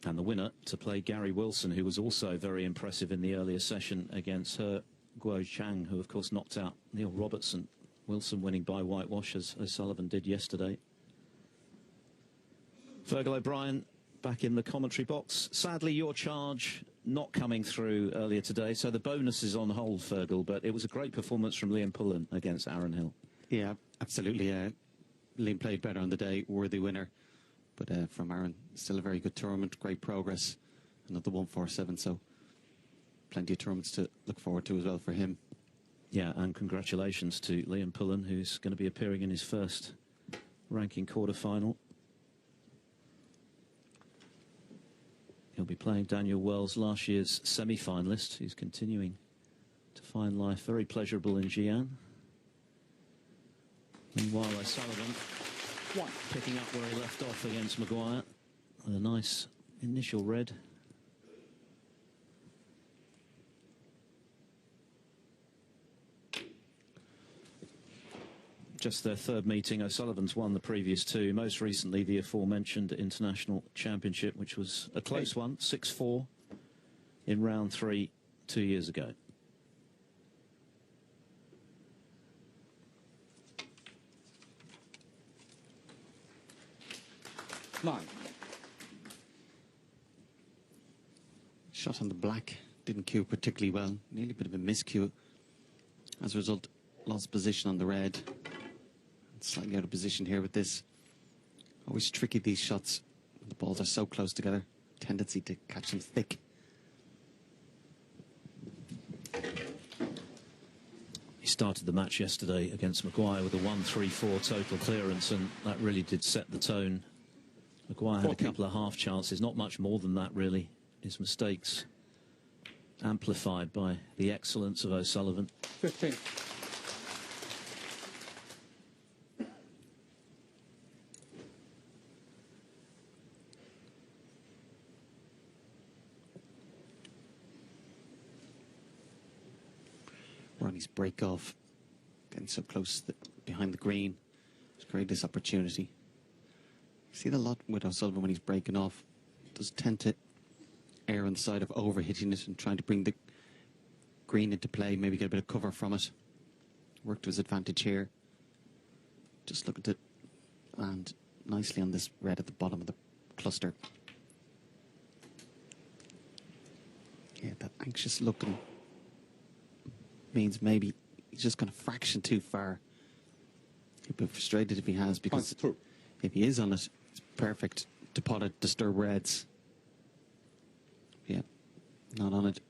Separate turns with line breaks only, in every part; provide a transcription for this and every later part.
and the winner to play Gary Wilson, who was also very impressive in the earlier session against He Guochang, who of course knocked out Neil Robertson. Wilson winning by whitewash, as O'Sullivan did yesterday. Fergal O'Brien back in the commentary box. Sadly, your charge not coming through earlier today, so the bonus is on hold, Fergal, but it was a great performance from Liam Pullen against Aaron Hill.
Yeah, absolutely. Liam played better on the day, worthy winner. But from Aaron, still a very good tournament, great progress. Another 147, so plenty of tournaments to look forward to as well for him.
Yeah, and congratulations to Liam Pullen, who's going to be appearing in his first ranking quarter-final. He'll be playing Daniel Wells, last year's semi-finalist, who's continuing to find life very pleasurable in Xi'an. Meanwhile, O'Sullivan picking up where he left off against Maguire with a nice initial red. Just their third meeting. O'Sullivan's won the previous two, most recently the aforementioned International Championship, which was a close one, 6-4 in round 3 2 years ago.
Nine.
Shot on the black, didn't cue particularly well, nearly a bit of a miscue. As a result, lost position on the red. Slightly out of position here with this. Always tricky, these shots. The balls are so close together. Tendency to catch them thick.
He started the match yesterday against Maguire with a 1-3-4 total clearance, and that really did set the tone. Maguire had a couple of half chances, not much more than that really. His mistakes amplified by the excellence of O'Sullivan.
15.
Ronnie's break off, getting so close behind the green, to create this opportunity. See the lot with O'Sullivan when he's breaking off, does tend to err on the side of over-hitting it and trying to bring the green into play, maybe get a bit of cover from it. Worked to his advantage here. Just looking to land nicely on this red at the bottom of the cluster. Yeah, that anxious looking means maybe he's just gone a fraction too far. He'll be frustrated if he has, because if he is on it, it's perfect to pot it, disturb reds. Yeah, not on it.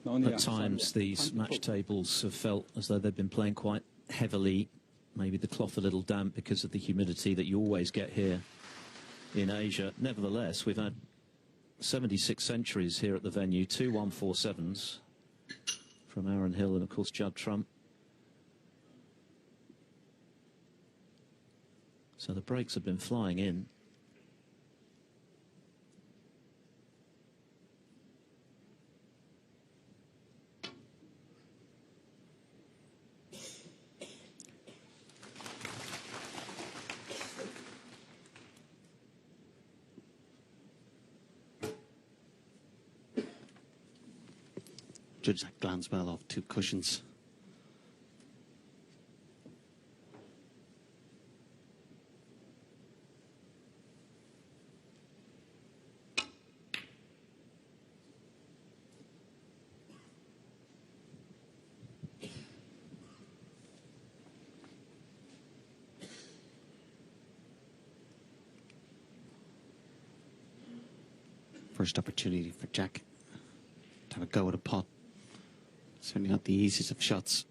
At times, these match tables have felt as though they've been playing quite heavily. Maybe the cloth a little damp because of the humidity that you always get here in Asia. Nevertheless, we've had 76 centuries here at the venue, 2 147s from Aaron Hill and, of course, Judd Trump. So the breaks have been flying in.
Judge that glance well off 2 cushions. First opportunity for Jack to have a go at a pot. Certainly not the easiest of shots.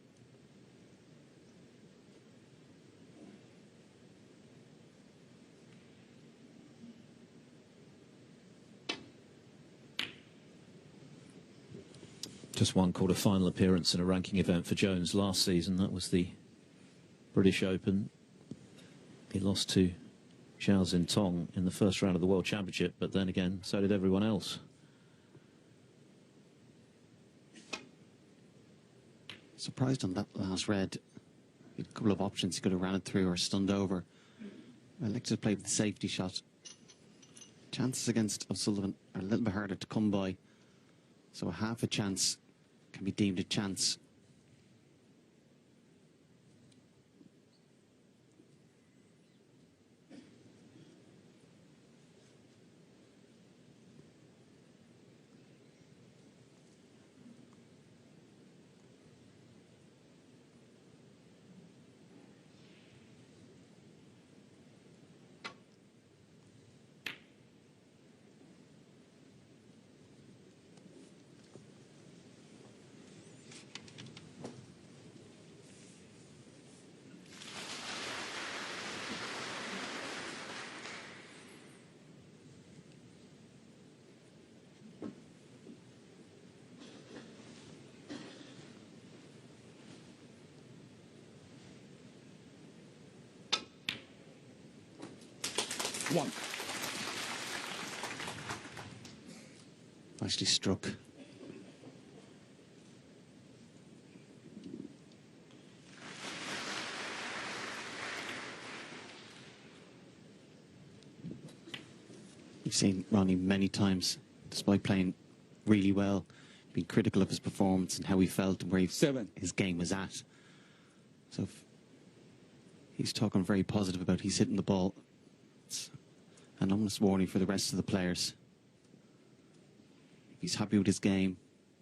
Just one quarter-final appearance in a ranking event for Jones last season. That was the British Open. He lost to Xiao Tong in the first round of the World Championship, but then again, so did everyone else.
Surprised on that last red. A couple of options. He could have ran it through or stunned over. Elected to play with the safety shot. Chances against O'Sullivan are a little bit harder to come by. So a half a chance can be deemed a chance.
One.
Nicely struck. We've seen Ronnie many times, despite playing really well, being critical of his performance and how he felt and where his game was at. So he's talking very positive about he's hitting the ball. It's an ominous warning for the rest of the players. He's happy with his game.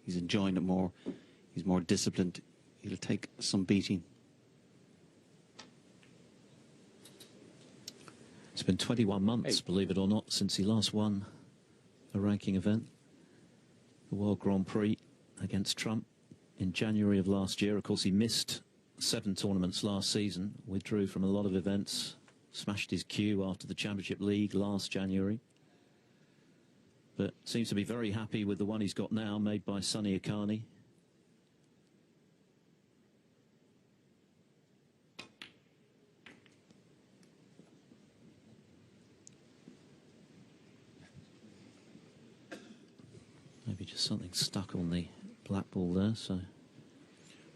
He's enjoying it more. He's more disciplined. He'll take some beating.
It's been 21 months, believe it or not, since he last won a ranking event. The World Grand Prix against Trump in January of last year. Of course, he missed 7 tournaments last season, withdrew from a lot of events, smashed his queue after the Championship League last January. But seems to be very happy with the one he's got now, made by Sonny Akani. Maybe just something stuck on the black ball there, so...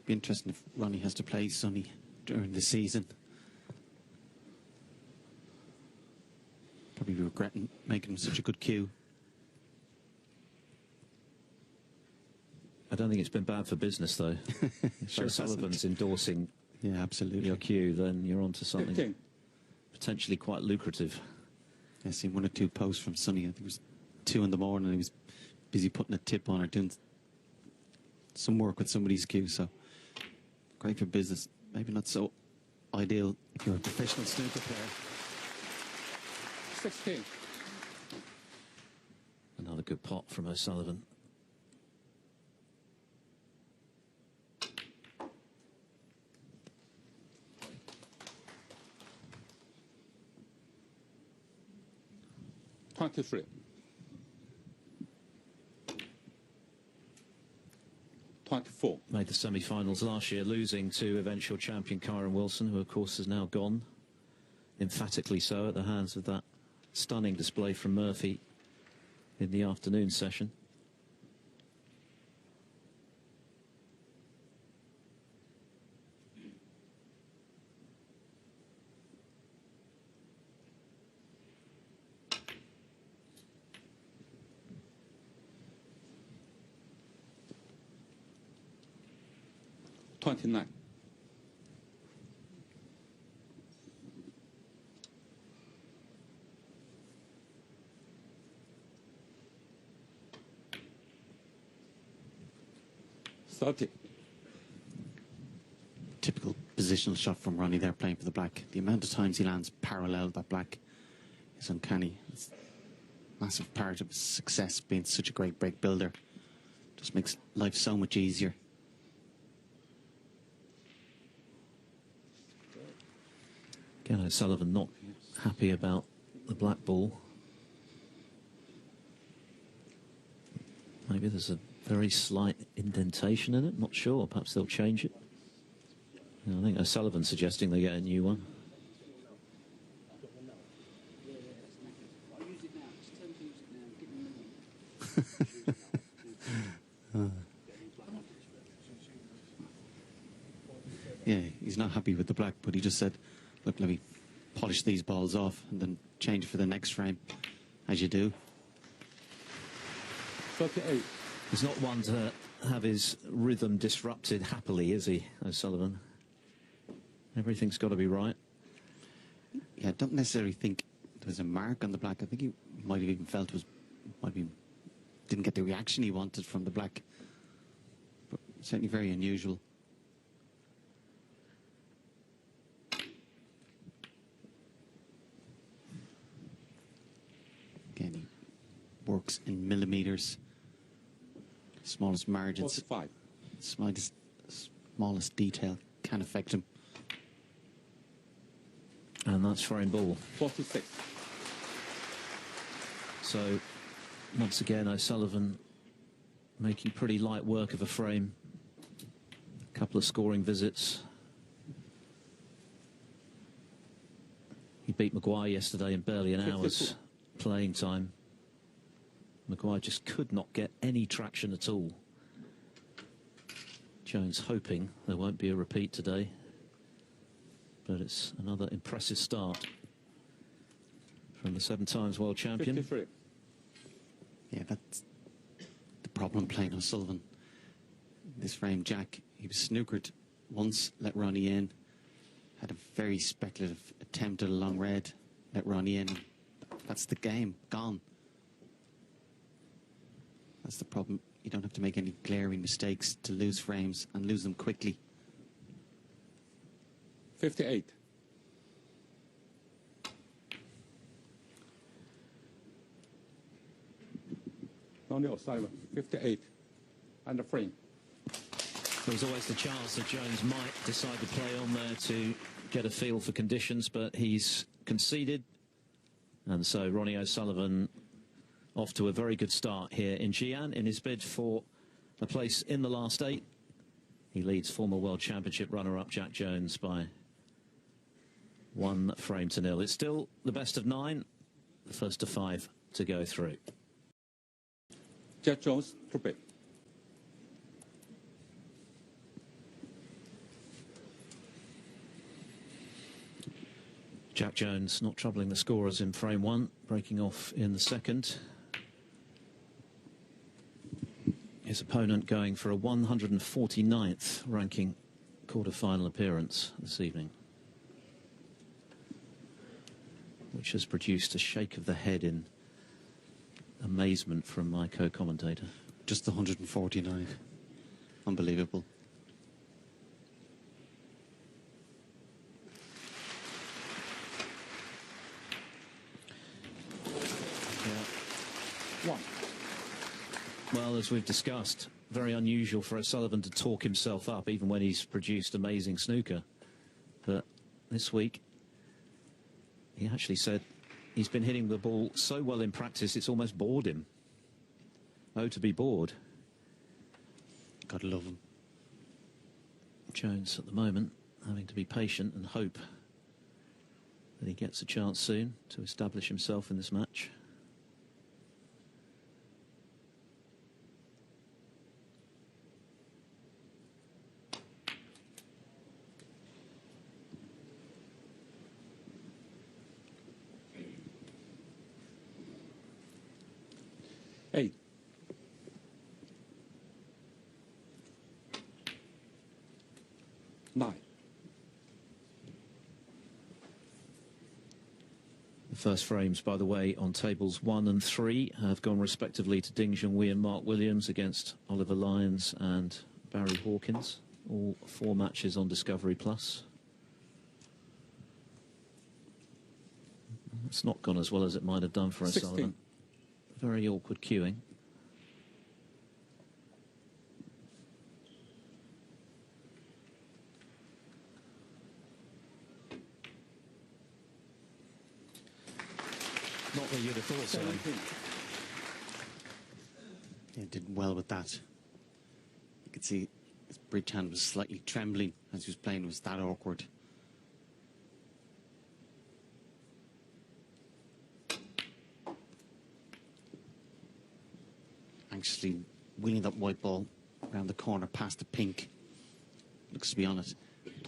Be interesting if Ronnie has to play Sonny during the season. Probably regretting making him such a good cue.
I don't think it's been bad for business, though. If
Sure
O'Sullivan's endorsing
absolutely
your cue, then you're onto something
15.
potentially quite lucrative.
I've seen 1 or 2 posts from Sonny. I think it was 2 in the morning. He was busy putting a tip on or doing some work with somebody's cue. So great for business. Maybe not so ideal if you're a professional snooker player.
16.
Another good pot from O'Sullivan.
$23. 24.
Made the semi-finals last year, losing to eventual champion Kyron Wilson, who of course is now gone, emphatically so, at the hands of that stunning display from Murphy in the afternoon session.
$29. $30.
Typical positional shot from Ronnie there playing for the black. The amount of times he lands parallel that black is uncanny. It's a massive part of his success, being such a great break builder. Just makes life so much easier.
Again, O'Sullivan not happy about the black ball. Maybe there's a very slight indentation in it, not sure. Perhaps they'll change it. I think O'Sullivan's suggesting they get a new one.
Yeah, he's not happy with the black, but he just said, look, let me polish these balls off and then change for the next frame, as you do.
38.
He's not one to have his rhythm disrupted happily, is he, O'Sullivan? Everything's got to be right.
Yeah, I don't necessarily think there was a mark on the black. I think he might have even felt didn't get the reaction he wanted from the black. But certainly very unusual. Again, he works in millimeters. Smallest margins.
45.
Smallest detail can affect him.
And that's frame ball.
46.
So, once again, O'Sullivan making pretty light work of a frame. A couple of scoring visits. He beat Maguire yesterday in barely an hour's playing time. Maguire just could not get any traction at all. Jones hoping there won't be a repeat today. But it's another impressive start from the 7 times world champion.
53.
Yeah, that's the problem playing O'Sullivan. This frame, Jack, he was snookered once, let Ronnie in. Had a very speculative attempt at a long red, let Ronnie in. That's the game, gone. That's the problem. You don't have to make any glaring mistakes to lose frames and lose them quickly.
58. Ronnie O'Sullivan, 58. And the frame.
There's always the chance that Jones might decide to play on there to get a feel for conditions, but he's conceded. And so Ronnie O'Sullivan off to a very good start here in Xi'an in his bid for a place in the last 8. He leads former World Championship runner-up Jack Jones by 1 frame to 0. It's still the best of 9, the first of 5 to go through.
Jack Jones, to bid.
Jack Jones not troubling the scorers in frame 1, breaking off in the second. His opponent going for a 149th ranking quarter-final appearance this evening, which has produced a shake of the head in amazement from my co-commentator.
Just 149. Unbelievable.
One.
Well, as we've discussed, very unusual for O'Sullivan to talk himself up, even when he's produced amazing snooker. But this week, he actually said he's been hitting the ball so well in practice, it's almost bored him. Oh, to be bored.
Gotta love him.
Jones, at the moment, having to be patient and hope that he gets a chance soon to establish himself in this match.
Eight. Nine.
The first frames, by the way, on tables 1 and 3 have gone respectively to Ding Junhui and Mark Williams against Oliver Lyons and Barry Hawkins. All 4 matches on Discovery Plus. It's not gone as well as it might have done for O'Sullivan. Very awkward queuing. Not that you'd have thought so.
Yeah, did well with that. You could see his bridge hand was slightly trembling as he was playing. It was that awkward. Anxiously wheeling that white ball around the corner past the pink. Looks to be on it.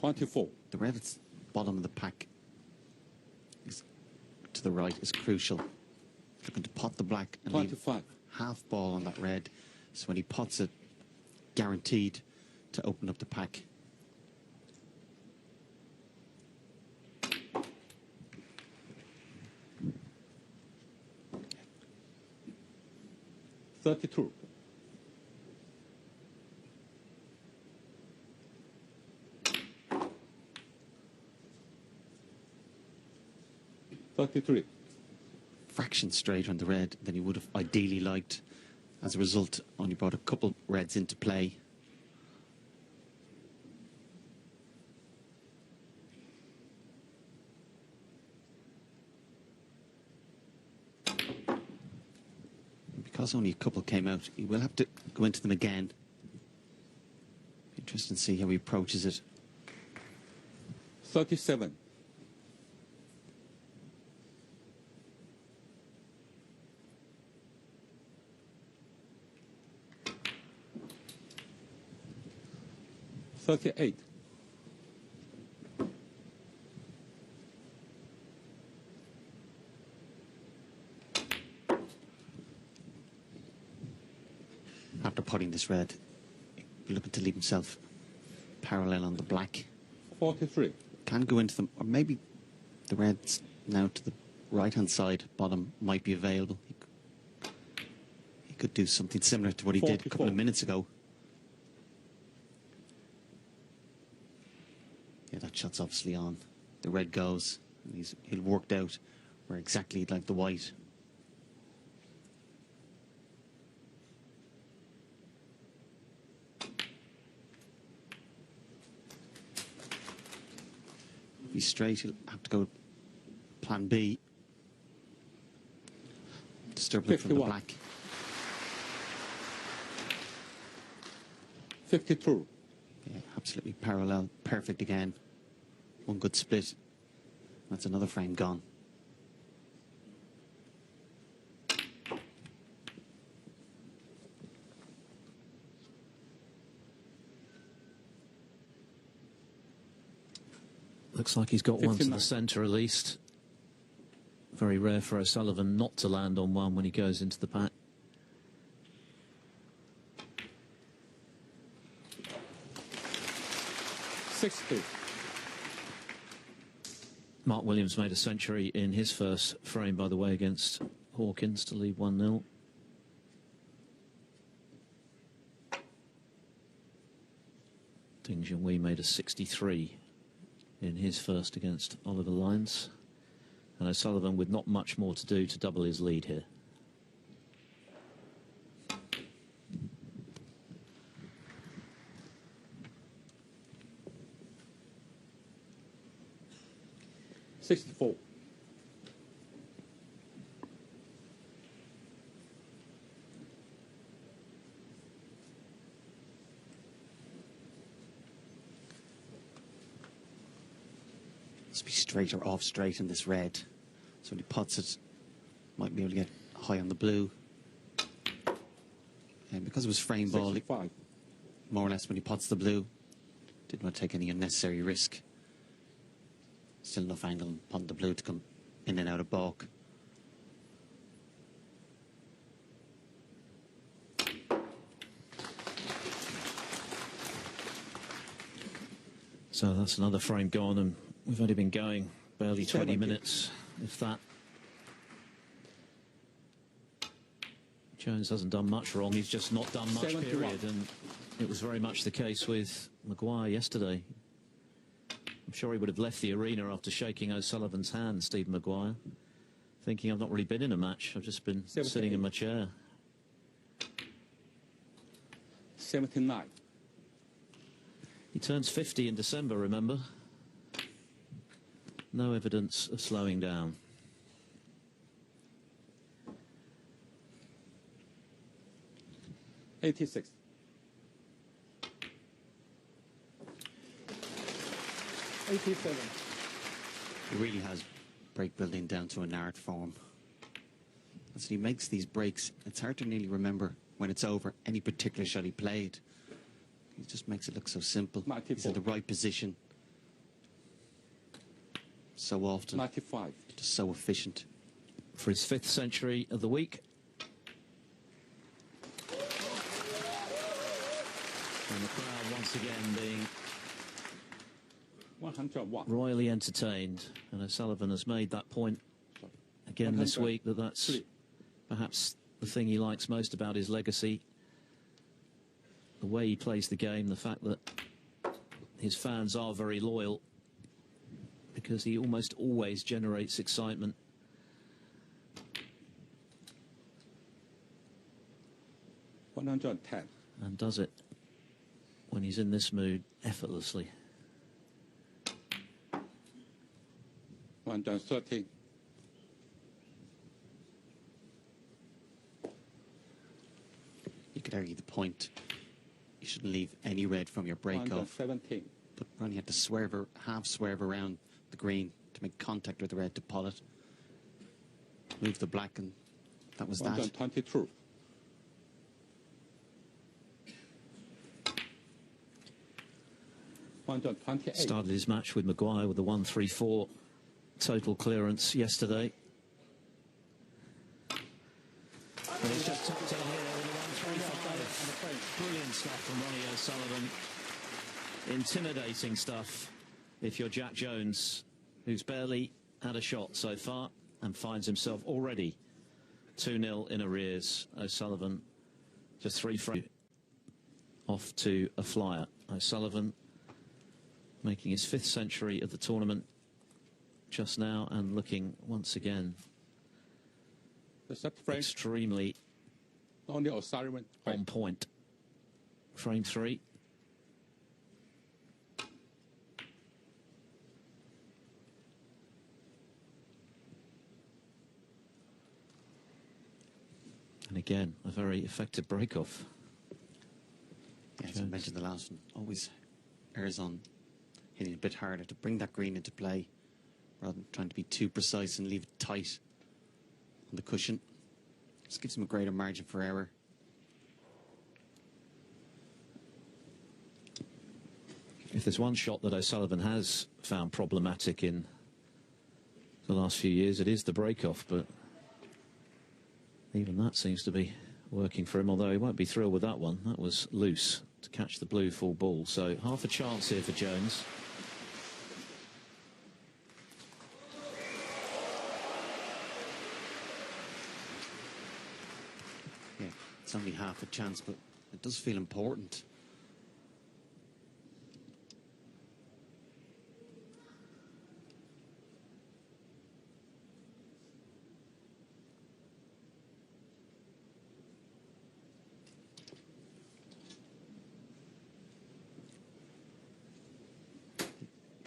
24.
The red at the bottom of the pack is to the right is crucial. Looking to pot the black and leave
25.
half ball on that red. So when he pots it, guaranteed to open up the pack.
$32. $33.
Fraction straighter on the red than you would have ideally liked. As a result, only brought a couple reds into play. Because only a couple came out, he will have to go into them again. Interesting to see how he approaches it.
37. $38.
After potting this red, he's looking to leave himself parallel on the black.
43.
Can go into them, or maybe the reds now to the right-hand side bottom might be available. He could do something similar to what he did a couple of minutes ago. Yeah, that shot's obviously on. The red goes, and he'll worked out where exactly he'd like the white. If he's straight, he'll have to go plan B. Disturb him from the
51.
black.
52.
Yeah, absolutely parallel, perfect again. One good split. That's another frame gone.
Looks like he's got one to
59.
the centre at least. Very rare for O'Sullivan not to land on one when he goes into the pack.
$60.
Mark Williams made a century in his first frame, by the way, against Hawkins to lead 1-0. Ding Junhui made a 63 in his first against Oliver Lyons. And O'Sullivan with not much more to do to double his lead here.
$64.
Must be straight or off straight in this red. So when he pots it, might be able to get high on the blue. And because it was frame ball,
65.
more or less when he pots the blue, didn't want to take any unnecessary risk. Still enough angle on the blue to come in and out of balk.
So that's another frame gone, and we've only been going barely 20 minutes, if that. Jones hasn't done much wrong, he's just not done much,
71.
period, and it was very much the case with Maguire yesterday. I'm sure he would have left the arena after shaking O'Sullivan's hand, Steve Maguire, thinking, I've not really been in a match, I've just been
78.
sitting in my chair.
79.
He turns 50 in December, remember? No evidence of slowing down.
$86. $87.
He really has break building down to an art form. As he makes these breaks, it's hard to nearly remember when it's over any particular shot he played. He just makes it look so simple. He's in the right position, so often.
95.
Just so efficient.
For his 5th century of the week. And the crowd once again being
101.
royally entertained. And O'Sullivan has made that point again this week, that's perhaps the thing he likes most about his legacy. The way he plays the game, the fact that his fans are very loyal, because he almost always generates excitement.
$110.
And does it, when he's in this mood, effortlessly.
113.
You could argue the point. You shouldn't leave any red from your break off.
117.
But Ronnie had to swerve, half swerve around the green to make contact with the red to pull it. Move the black, and that was that.
122.
Started his match with Maguire with the 134 total clearance yesterday. But he's just tucked in here with a 135. Brilliant stuff from Ronnie O'Sullivan. Intimidating stuff if you're Jack Jones, who's barely had a shot so far and finds himself already 2-0 in arrears. O'Sullivan just 3 frames off to a flyer. O'Sullivan making his 5th century of the tournament just now, and looking once again extremely on point. Frame 3. And again, a very effective break-off.
Yeah, as I mentioned, the last one always errs on hitting a bit harder to bring that green into play, rather than trying to be too precise and leave it tight on the cushion. Just gives him a greater margin for error.
If there's one shot that O'Sullivan has found problematic in the last few years, it is the break-off, but even that seems to be working for him, although he won't be thrilled with that one. That was loose to catch the blue full ball, so half a chance here for Jones.
Yeah, it's only half a chance, but it does feel important.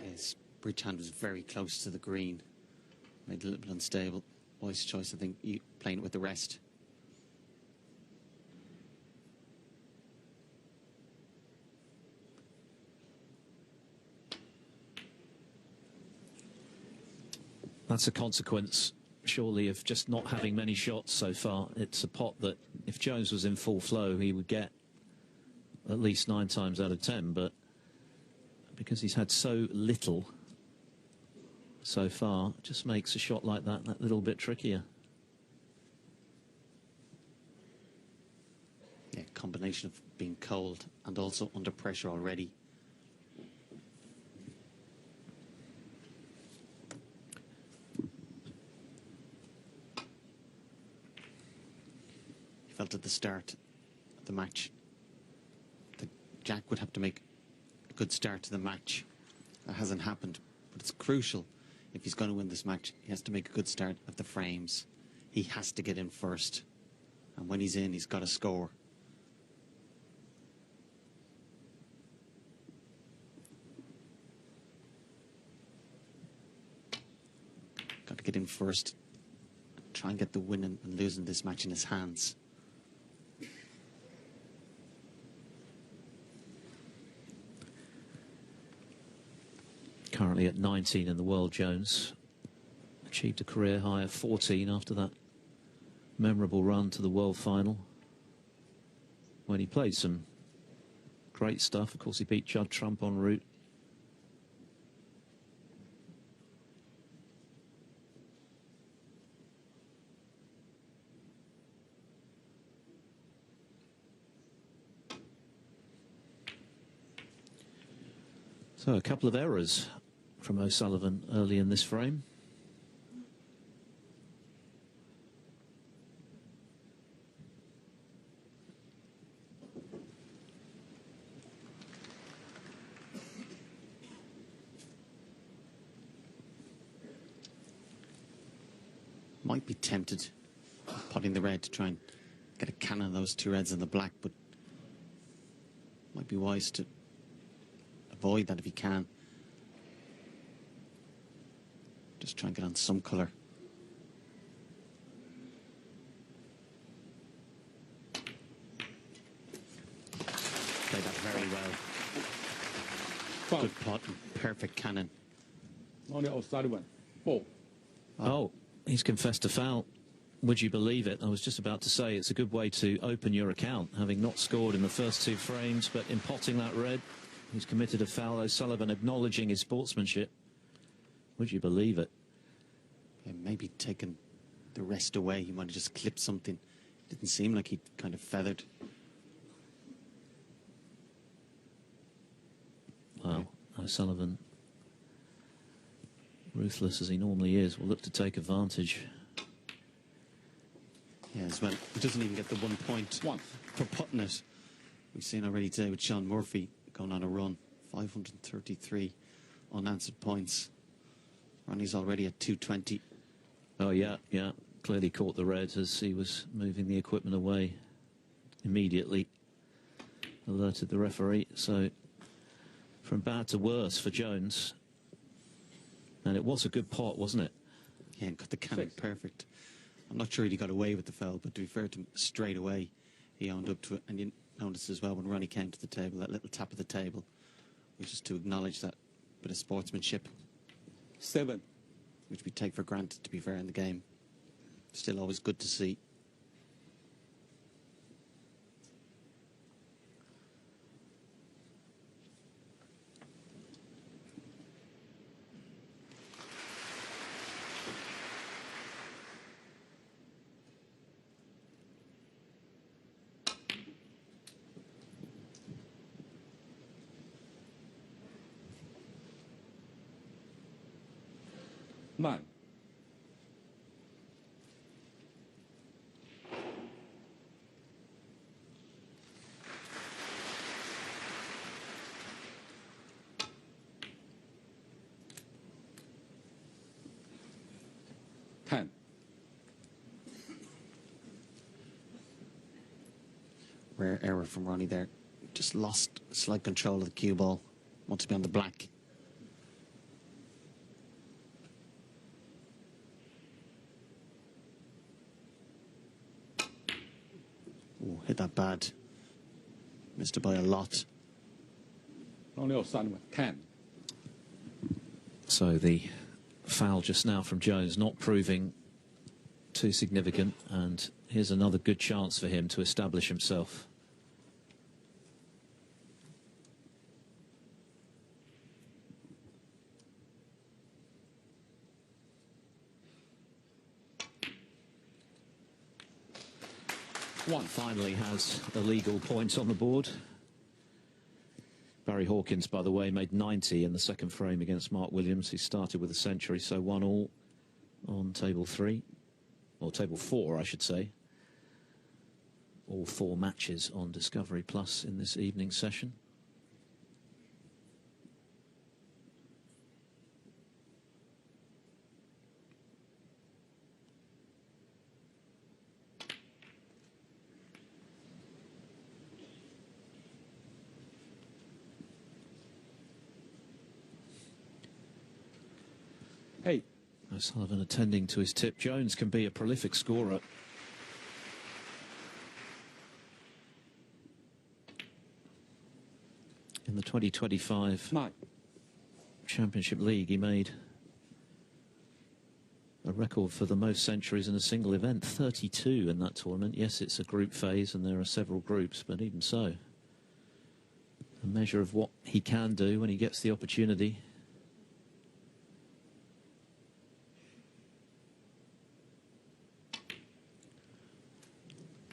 His bridge hand was very close to the green. Made it a little bit unstable. Wise choice, I think, playing it with the rest.
That's a consequence, surely, of just not having many shots so far. It's a pot that, if Jones was in full flow, he would get at least 9 times out of 10, but because he's had so little so far, it just makes a shot like that little bit trickier.
Yeah, combination of being cold and also under pressure already. He felt at the start of the match that Jack would have to make a good start to the match. That hasn't happened, but it's crucial. If he's going to win this match, he has to make a good start at the frames. He has to get in first. And when he's in, he's got to score. Got to get in first. Try and get the win and losing this match in his hands.
Currently at 19 in the world, Jones achieved a career high of 14 after that memorable run to the world final, when he played some great stuff. Of course, he beat Judd Trump en route. So a couple of errors from O'Sullivan early in this frame.
Might be tempted potting the red to try and get a cannon of those two reds and the black, but might be wise to avoid that if you can. Just try and get on some colour. Played that very well. Good pot and perfect cannon.
Ronnie O'Sullivan, 4.
Oh, he's confessed a foul. Would you believe it? I was just about to say it's a good way to open your account, having not scored in the first 2 frames, but in potting that red, he's committed a foul. O'Sullivan acknowledging his sportsmanship. Would you believe it?
Yeah, maybe taking the rest away. He might have just clipped something. Didn't seem like he'd kind of feathered.
Wow, O'Sullivan, ruthless as he normally is, will look to take advantage.
Yeah, as well. He doesn't even get the 1 point for putting it. We've seen already today with Xi'an Murphy going on a run. 533 unanswered points. Ronnie's already at 220.
Oh, yeah. Clearly caught the red as he was moving the equipment away. Immediately alerted the referee. So from bad to worse for Jones. And it was a good pot, wasn't it?
Yeah, and got the cannon perfect. I'm not sure he got away with the foul, but to be fair to him, straight away he owned up to it. And you noticed as well when Ronnie came to the table, that little tap of the table, which is to acknowledge that bit of sportsmanship.
7.
Which we take for granted, to be fair, in the game. Still always good to see.
Nine. Ten.
Rare error from Ronnie there. Just lost slight control of the cue ball. Wants to be on the black. Oh, hit that bad. Missed it by a lot.
Ronnie O'Sullivan, 10.
So the foul just now from Jones not proving too significant, and here's another good chance for him to establish himself. One finally has a legal point on the board. Barry Hawkins, by the way, made 90 in the second frame against Mark Williams. He started with a century, so 1-1 on table 3, or table 4, I should say. All 4 matches on Discovery Plus in this evening session.
Eight.
O'Sullivan attending to his tip. Jones can be a prolific scorer. In the 2025
9.
Championship League, he made a record for the most centuries in a single event, 32 in that tournament. Yes, it's a group phase and there are several groups, but even so, a measure of what he can do when he gets the opportunity.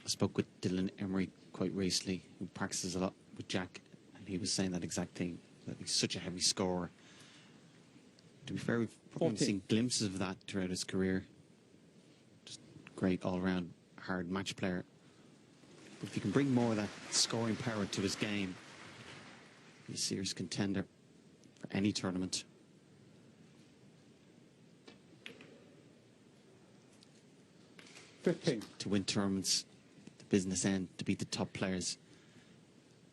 I spoke with Dylan Emery quite recently, who practices a lot with Jack, and he was saying that exact thing. He's such a heavy scorer. To be fair, we've probably seen glimpses of that throughout his career. Just great all-round hard match player. But if you can bring more of that scoring power to his game, he's a serious contender for any tournament. To win tournaments, the business end, to beat the top players,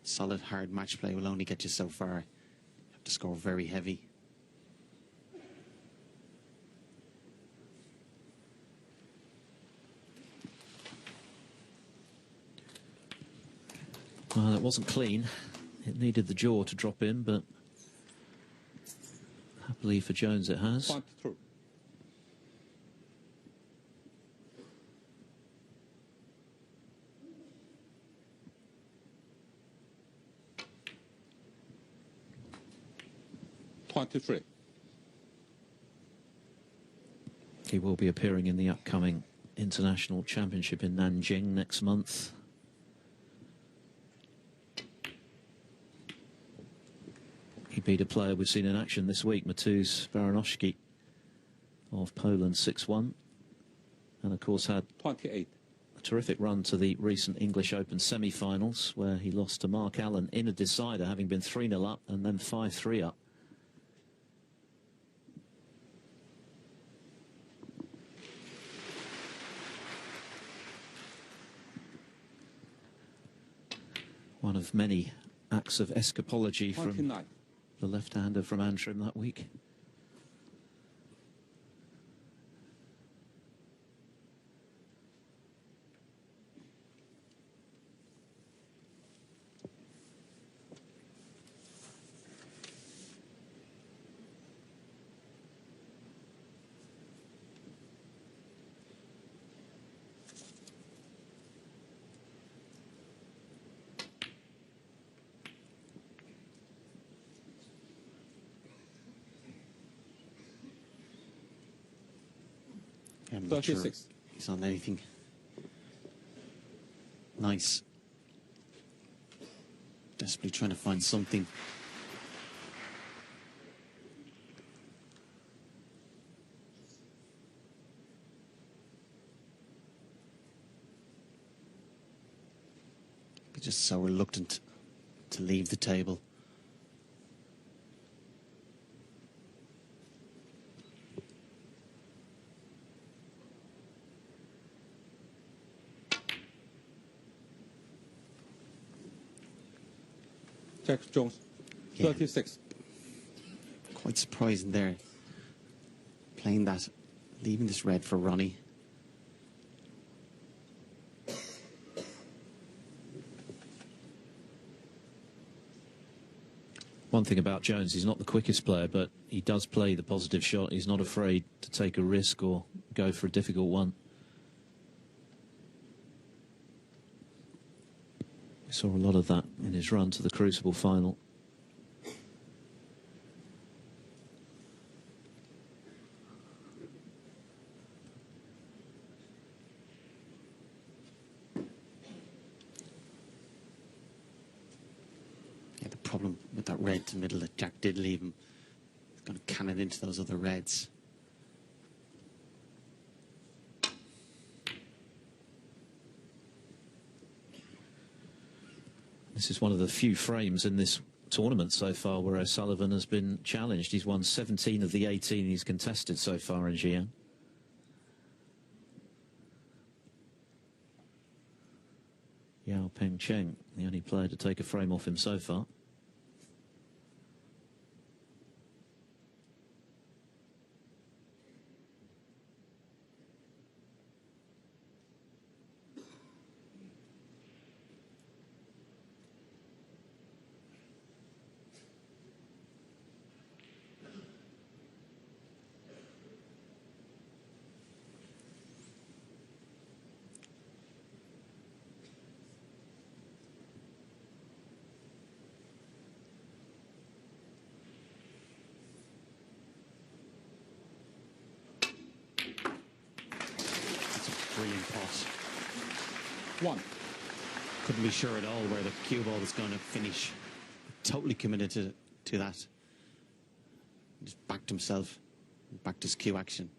solid hard match play will only get you so far. You have to score very heavy.
Well, it wasn't clean. It needed the jaw to drop in, but happily for Jones it has.
23.
He will be appearing in the upcoming International Championship in Nanjing next month. He beat a player we've seen in action this week, Mateusz Baranowski of Poland, 6-1. And of course had
28.
a terrific run to the recent English Open semi-finals, where he lost to Mark Allen in a decider, having been 3-0 up and then 5-3 up. One of many acts of escapology
29.
from the left-hander from Antrim that week.
I'm not sure
36.
he's on anything nice. Desperately trying to find something. But just so reluctant to leave the table.
Jack Jones, 36.
Quite surprising there. Playing that, leaving this red for Ronnie.
One thing about Jones, he's not the quickest player, but he does play the positive shot. He's not afraid to take a risk or go for a difficult one. We saw a lot of that in his run to the Crucible final.
Yeah, the problem with that red to middle that Jack did leave him, he's going to cannon into those other reds.
This is one of the few frames in this tournament so far where O'Sullivan has been challenged. He's won 17 of the 18 he's contested so far in Xi'an. Yao Peng Cheng, the only player to take a frame off him so far.
Brilliant pot.
1.
Couldn't be sure at all where the cue ball was going to finish. Totally committed to to that. He just backed himself, backed his cue action.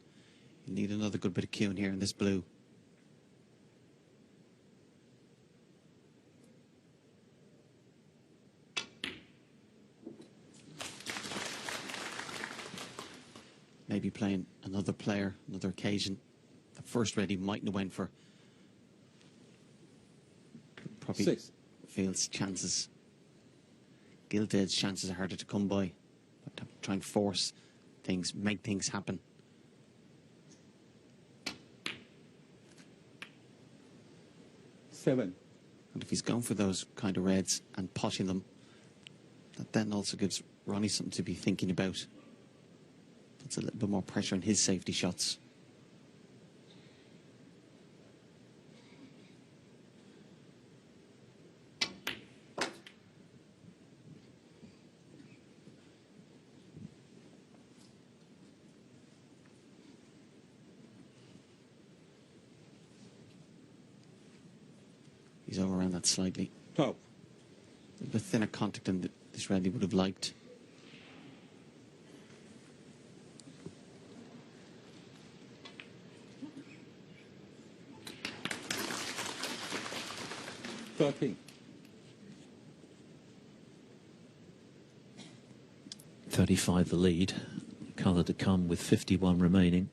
You need another good bit of cueing here in this blue. Maybe playing another player, another occasion. The first red he mightn't have went for. Probably
6.
feels chances. Gilded's chances are harder to come by. But try and force things, make things happen.
Seven.
And if he's going for those kind of reds and potting them, that then also gives Ronnie something to be thinking about. Puts a little bit more pressure on his safety shots. He's over around that slightly.
12.
A bit thinner contact than this red he would have liked.
$13.
35 the lead. Colour to come with 51 remaining.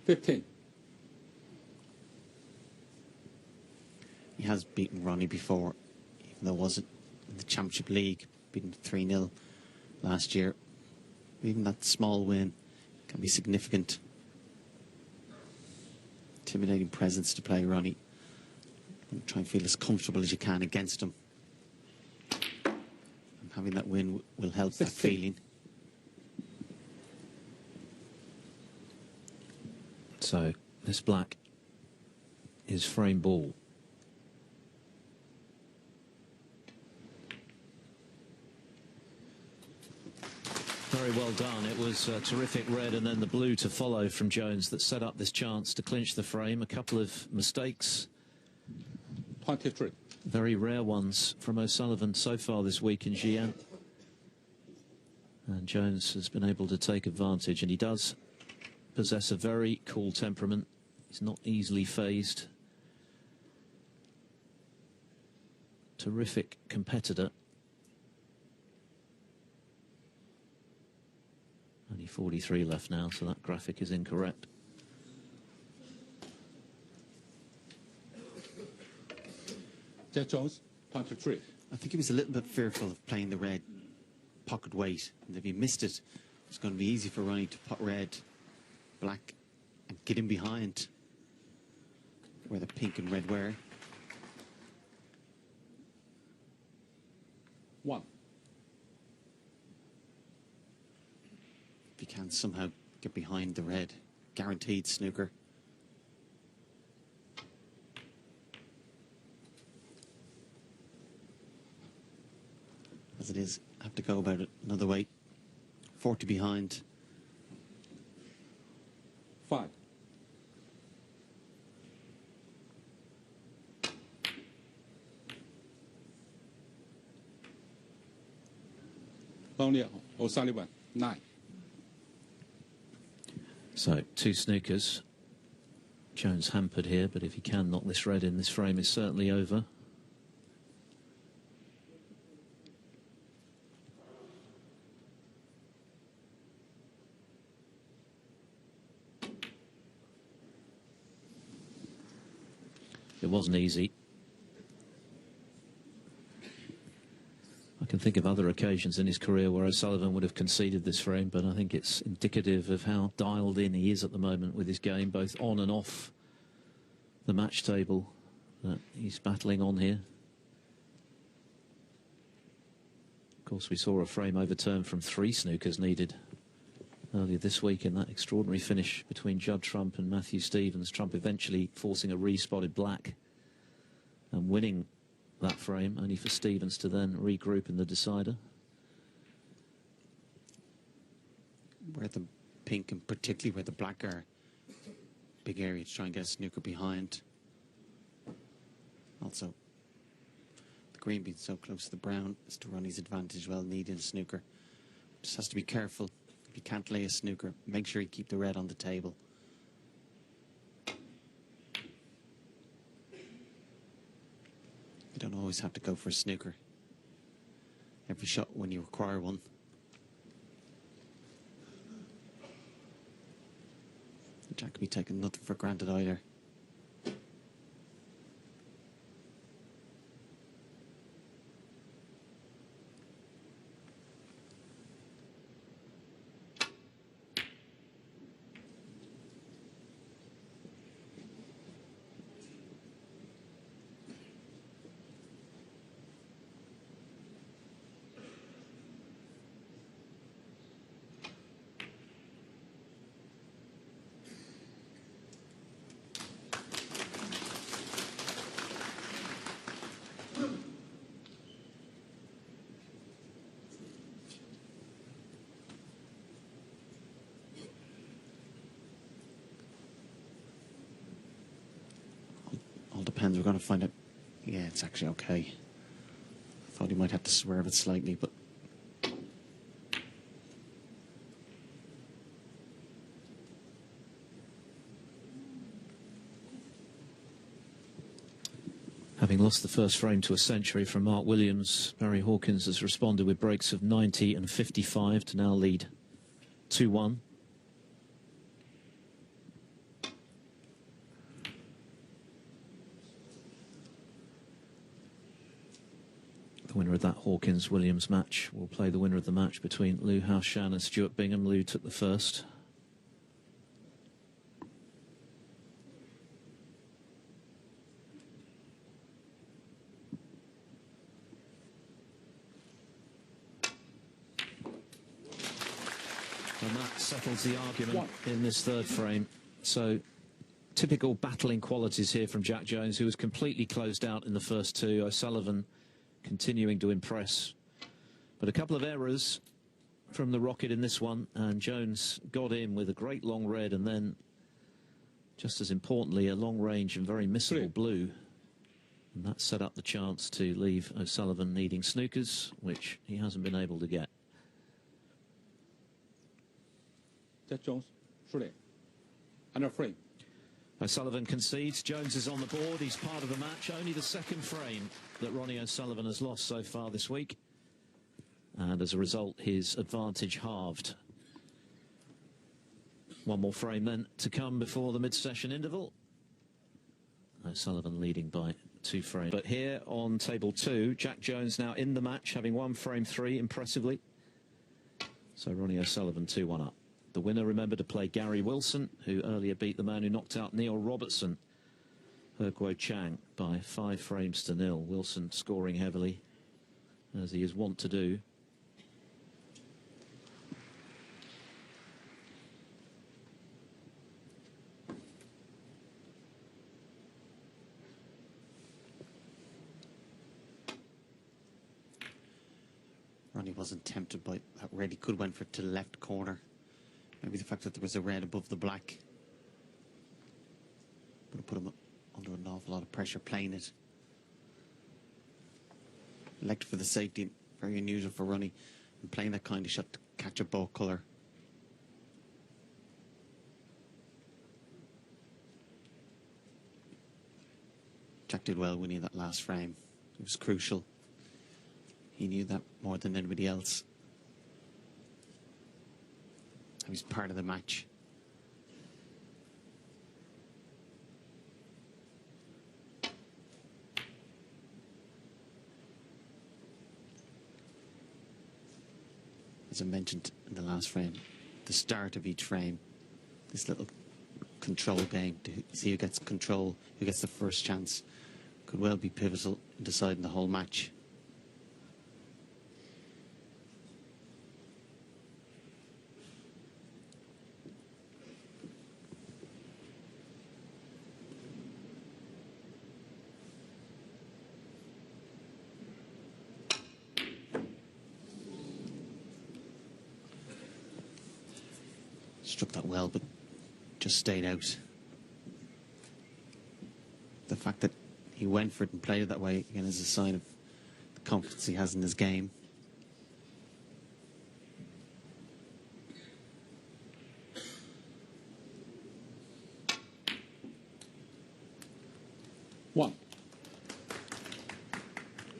$15.
He has beaten Ronnie before, even though it wasn't in the Championship League, beaten 3-0 last year. Even that small win can be significant. Intimidating presence to play Ronnie. And try and feel as comfortable as you can against him. And having that win will help that
16.
feeling.
So this black is frame ball. Very well done. It was a terrific red and then the blue to follow from Jones that set up this chance to clinch the frame. A couple of mistakes.
23.
Very rare ones from O'Sullivan so far this week in Xi'an. And Jones has been able to take advantage, and he does possess a very cool temperament. He's not easily fazed. Terrific competitor. Only 43 left now, so that graphic is incorrect.
Jeff Jones, 23.
I think he was a little bit fearful of playing the red pocket weight. And if he missed it, it's going to be easy for Ronnie to pot red, black, and get in behind where the pink and red were.
1.
If you can somehow get behind the red, guaranteed snooker. As it is, I have to go about it another way. 40 behind.
5. Ronnie O'Sullivan, 9.
So, two snookers. Jones hampered here, but if he can knock this red in, this frame is certainly over. It wasn't easy. I can think of other occasions in his career where O'Sullivan would have conceded this frame, but I think it's indicative of how dialed in he is at the moment with his game, both on and off the match table that he's battling on here. Of course, we saw a frame overturned from 3 snookers needed earlier this week in that extraordinary finish between Judd Trump and Matthew Stevens. Trump eventually forcing a re-spotted black and winning that frame, only for Stevens to then regroup in the decider.
Where the pink and particularly where the black are, big area to try and get a snooker behind. Also, the green being so close to the brown is to Ronnie's advantage, well needing a snooker. Just has to be careful. If you can't lay a snooker, make sure you keep the red on the table. You don't always have to go for a snooker. Every shot when you require one. Jack can be taking nothing for granted either. Depends, we're going to find out. Yeah, it's actually okay. Thought he might have to swerve it slightly, but
having lost the first frame to a century from Mark Williams, Barry Hawkins has responded with breaks of 90 and 55 to now lead 2-1. The winner of that Hawkins-Williams match will play the winner of the match between Liu Haoshan and Stuart Bingham. Liu took the first. And that settles the argument in this third frame. So, typical battling qualities here from Jack Jones, who was completely closed out in the first two. O'Sullivan continuing to impress, but a couple of errors from the Rocket in this one, and Jones got in with a great long red, and then, just as importantly, a long range and very missable blue, and that set up the chance to leave O'Sullivan needing snookers, which he hasn't been able to get.
Jack Jones, free. Under frame.
O'Sullivan concedes. Jones is on the board. He's part of the match. Only the second frame that Ronnie O'Sullivan has lost so far this week. And as a result, his advantage halved. One more frame then to come before the mid-session interval. O'Sullivan leading by 2 frames. But here on table 2, Jack Jones now in the match, having won frame 3 impressively. So Ronnie O'Sullivan 2-1 up. The winner, remember, to play Gary Wilson, who earlier beat the man who knocked out Neil Robertson, He Guo Chang, by 5 frames to 0. Wilson scoring heavily, as he is wont to do.
Ronnie wasn't tempted by that red. He could went for it to the left corner. Maybe the fact that there was a red above the black would have put him under an awful lot of pressure playing it. Elected for the safety, very unusual for Ronnie, and playing that kind of shot to catch a ball colour. Jack did well winning that last frame. It was crucial. He knew that more than anybody else. He was part of the match. As I mentioned in the last frame, the start of each frame, this little control game to see who gets control, who gets the first chance, could well be pivotal in deciding the whole match. Struck that well, but just stayed out. The fact that he went for it and played it that way, again, is a sign of the confidence he has in his game.
One.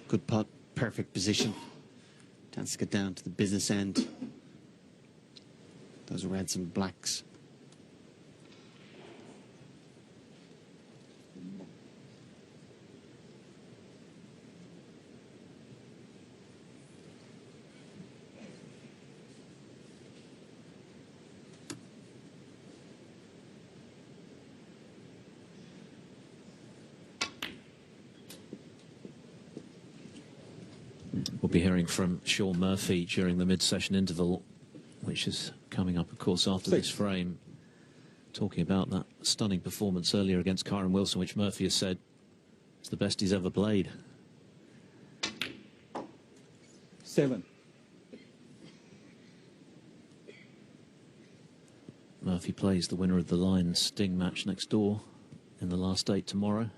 Good putt, perfect position. Chance to get down to the business end. Those reds and blacks.
We'll be hearing from Sean Murphy during the mid-session interval, which is coming up, of course, after this frame, talking about that stunning performance earlier against Kyron Wilson, which Murphy has said is the best he's ever played.
7.
Murphy plays the winner of the Lions Sting match next door in the last 8 tomorrow.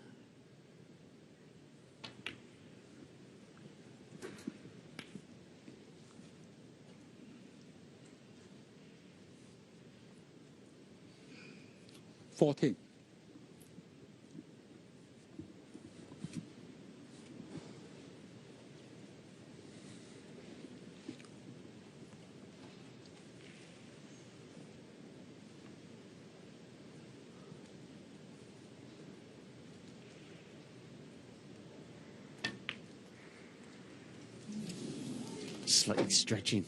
$14.
Slightly stretching.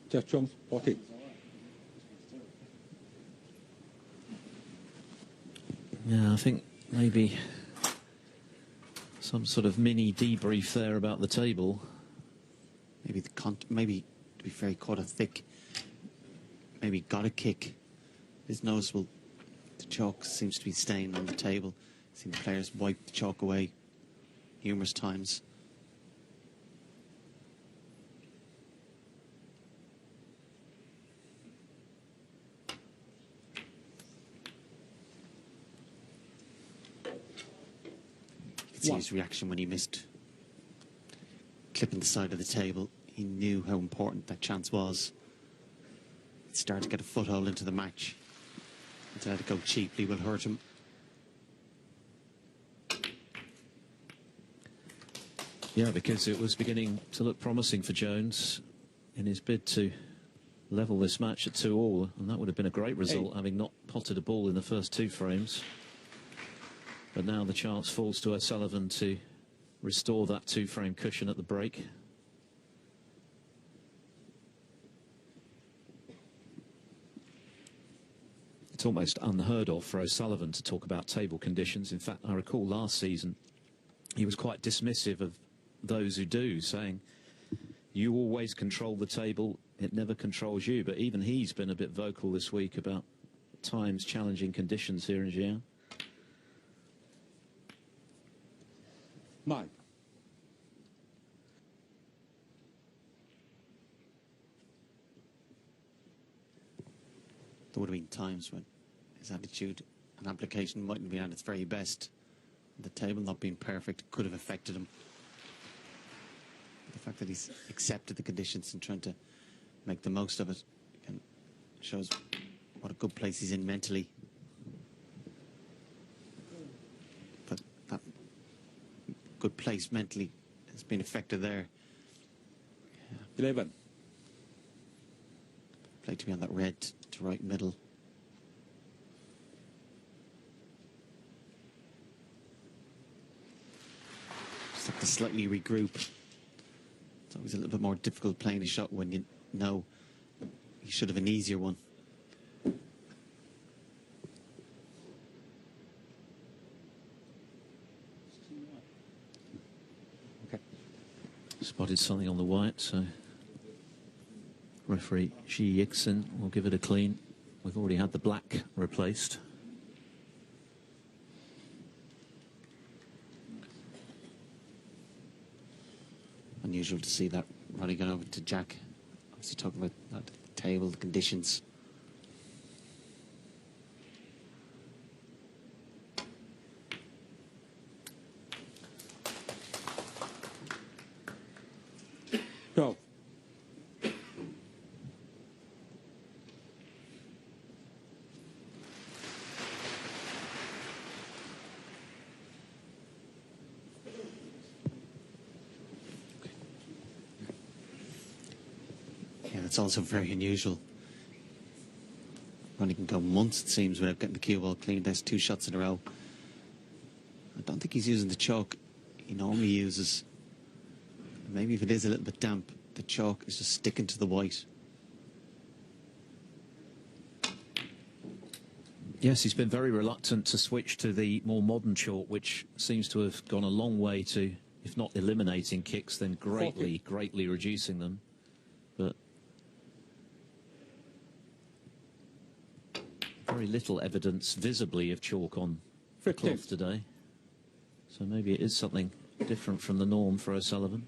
Jeff Jones, 14.
Yeah, I think maybe some sort of mini debrief there about the table.
Maybe maybe to be fair, he caught a thick. Maybe got a kick. It's noticeable. The chalk seems to be staying on the table. Seen the players wipe the chalk away numerous times. You could see his reaction when he missed clipping the side of the table. He knew how important that chance was. It started to get a foothold into the match. And to let it go cheaply will hurt him.
Yeah, because it was beginning to look promising for Jones in his bid to level this match at 2-all, and that would have been a great result, having not potted a ball in the first 2 frames. But now the chance falls to O'Sullivan to restore that 2-frame cushion at the break. It's almost unheard of for O'Sullivan to talk about table conditions. In fact, I recall last season he was quite dismissive of those who do, saying, you always control the table, it never controls you. But even he's been a bit vocal this week about times challenging conditions here in Xi'an.
9.
There would have been times when his attitude and application mightn't have been at its very best. The table not being perfect could have affected him. The fact that he's accepted the conditions and trying to make the most of it again shows what a good place he's in mentally. But that good place mentally has been affected there.
11.
Play to be on that red to right middle. Just have to slightly regroup. It's always a little bit more difficult playing a shot when you know you should have an easier one.
Okay.
Spotted something on the white, so referee Xi'an will give it a clean. We've already had the black replaced.
Unusual to see that Ronnie going over to Jack. Obviously talking about the table, the conditions.
Go.
Yeah, that's also very unusual. Ronnie can go months, it seems, without getting the cue ball clean. There's 2 shots in a row. I don't think he's using the chalk he normally uses. Maybe if it is a little bit damp, the chalk is just sticking to the white.
Yes, he's been very reluctant to switch to the more modern chalk, which seems to have gone a long way to, if not eliminating kicks, then greatly reducing them. But very little evidence visibly of chalk on the cloth today. So maybe it is something different from the norm for O'Sullivan.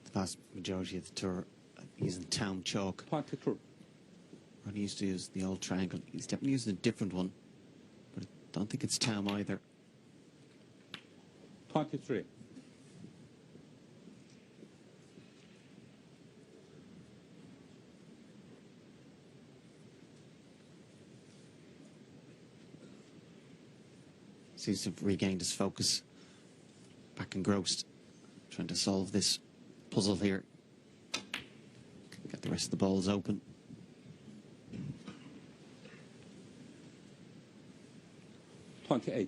The vast majority of the tour using town chalk.
22.
Ronnie used to use the old triangle. He's definitely using a different one, but I don't think it's town either.
23.
Seems to have regained his focus. Back engrossed. Trying to solve this puzzle here. Get the rest of the balls open.
$28.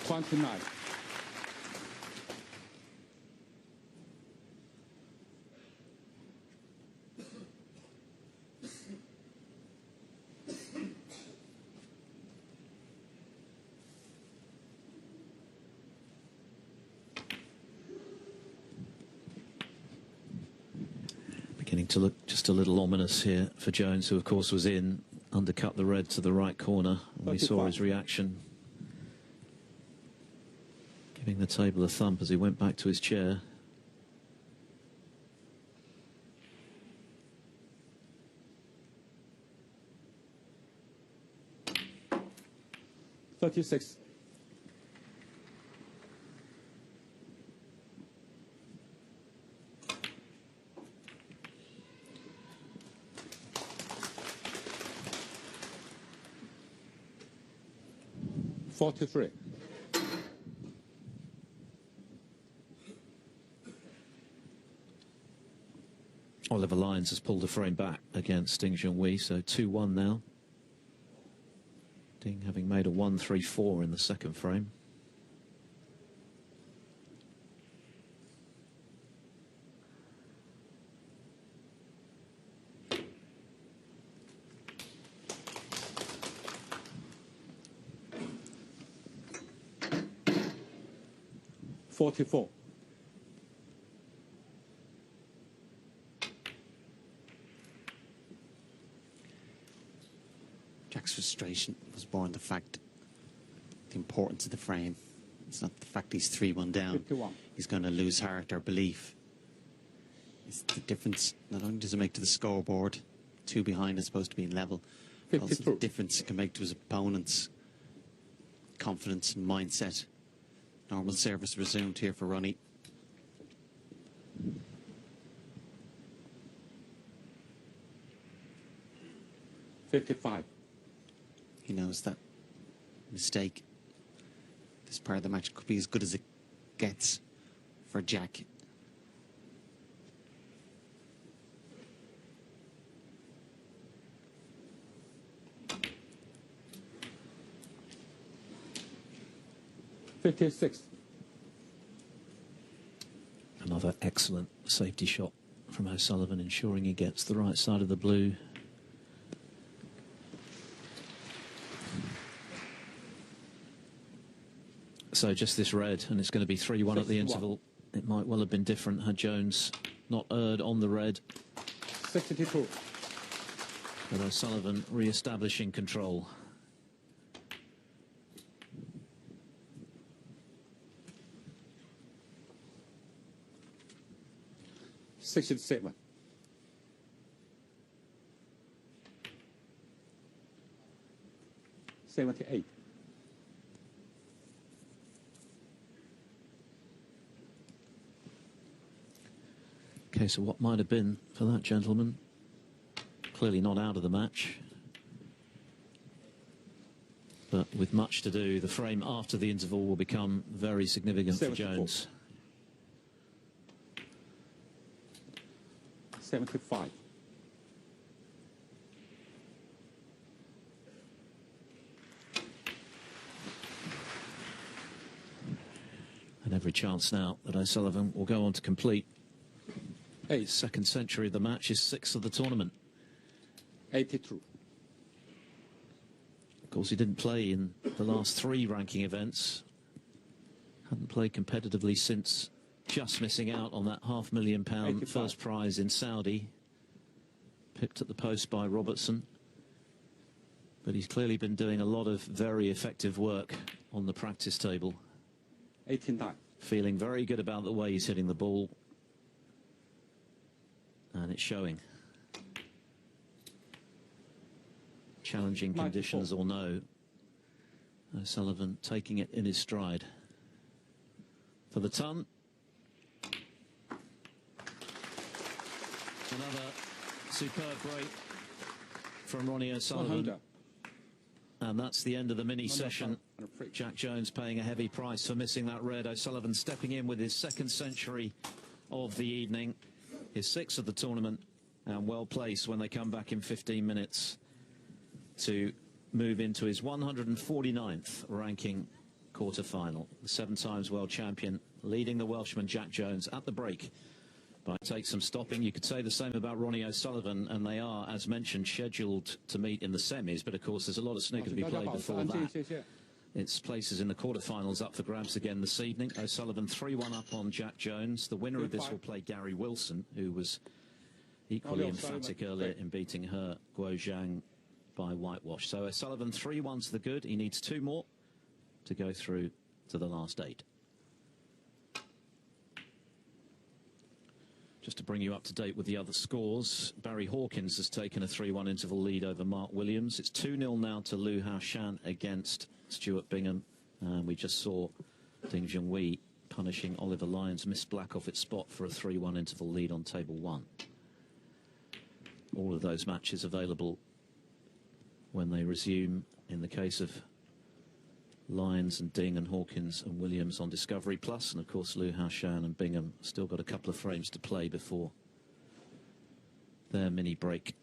29.
Beginning to look just a little ominous here for Jones, who of course was in, undercut the red to the right corner, and we saw his reaction, giving the table a thump as he went back to his chair.
$36. 43.
Oliver Lyons has pulled a frame back against Ding Junhui, so 2-1 now. Ding having made a 1-3-4 in the second frame.
$44.
Jack's frustration was born the fact, the importance of the frame. It's not the fact he's 3-1 down.
51.
He's going to lose heart or belief. It's the difference. Not only does it make to the scoreboard, 2 behind is supposed to be in level, but also the difference it can make to his opponent's confidence and mindset. Normal service resumed here for Ronnie.
$55.
He knows that mistake, this part of the match, could be as good as it gets for Jack.
$56.
Another excellent safety shot from O'Sullivan, ensuring he gets the right side of the blue. So just this red, and it's going to be 3-1 at the interval. it might well have been different had Jones not erred on the red.
62.
But O'Sullivan re-establishing control.
$67. $78.
Case of what might have been for that gentleman. Clearly not out of the match. But with much to do, the frame after the interval will become very significant
74.
for Jones.
75.
And every chance now that O'Sullivan will go on to complete.
Eight.
Second century of the match, is sixth of the tournament.
82.
Of course, he didn't play in the last three ranking events. Hadn't played competitively since just missing out on that £500,000
85.
first prize in Saudi. Pipped at the post by Robertson. But he's clearly been doing a lot of very effective work on the practice table.
89.
Feeling very good about the way he's hitting the ball. And it's showing. Challenging
94.
conditions or no, O'Sullivan taking it in his stride. For the ton. Another superb break from Ronnie O'Sullivan.
100.
And that's the end of the mini session.
And a Prix.
Jack Jones paying a heavy price for missing that red. O'Sullivan stepping in with his second century of the evening. His sixth of the tournament, and well placed when they come back in 15 minutes to move into his 149th ranking quarter-final. The 7 times world champion leading the Welshman Jack Jones at the break. But take some stopping. You could say the same about Ronnie O'Sullivan, and they are, as mentioned, scheduled to meet in the semis. But of course, there's a lot of snooker to be played before that. It's places in the quarterfinals up for grabs again this evening. O'Sullivan 3-1 up on Jack Jones. The winner of this will play Gary Wilson, who was equally emphatic earlier in beating her Guo Zhang by whitewash. So O'Sullivan 3-1 to the good. He needs 2 more to go through to the last 8. Just to bring you up to date with the other scores, Barry Hawkins has taken a 3-1 interval lead over Mark Williams. It's 2-0 now to Liu Haoshan against Stuart Bingham. And we just saw Ding Junhui punishing Oliver Lyons, missed black off its spot for a 3-1 interval lead on table 1. All of those matches available when they resume, in the case of Lyons and Ding and Hawkins and Williams on Discovery Plus, and of course Liu Haoshan and Bingham still got a couple of frames to play before their mini break.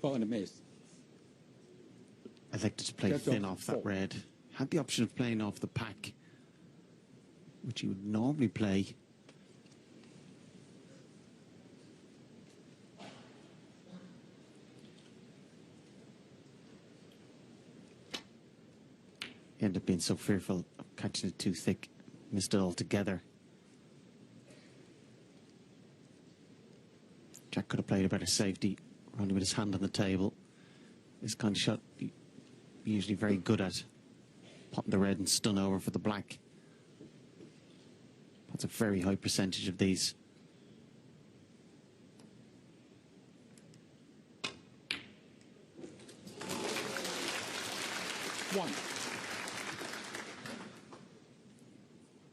In the maze.
Elected to play thin off that red. Had the option of playing off the pack, which he would normally play. He ended up being so fearful of catching it too thick, missed it altogether. Jack could have played a better safety. Ronnie with his hand on the table. This kind of shot, usually very good at popping the red and stun over for the black. That's a very high percentage of these.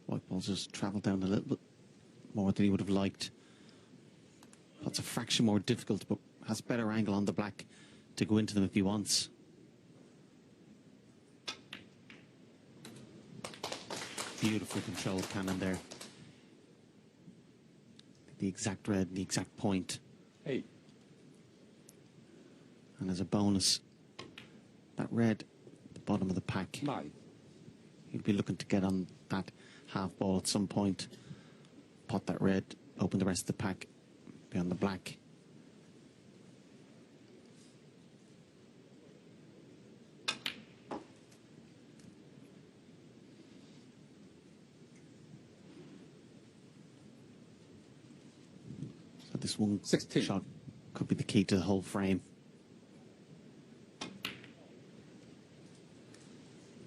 White ball's just travelled down a little bit more than he would have liked. That's a fraction more difficult, but has better angle on the black to go into them if he wants. Beautiful control cannon there. The exact red and the exact point.
8.
And as a bonus, that red at the bottom of the pack.
9.
He'll be looking to get on that half ball at some point. Pot that red, open the rest of the pack, be on the black. this one
16.
shot could be the key to the whole frame.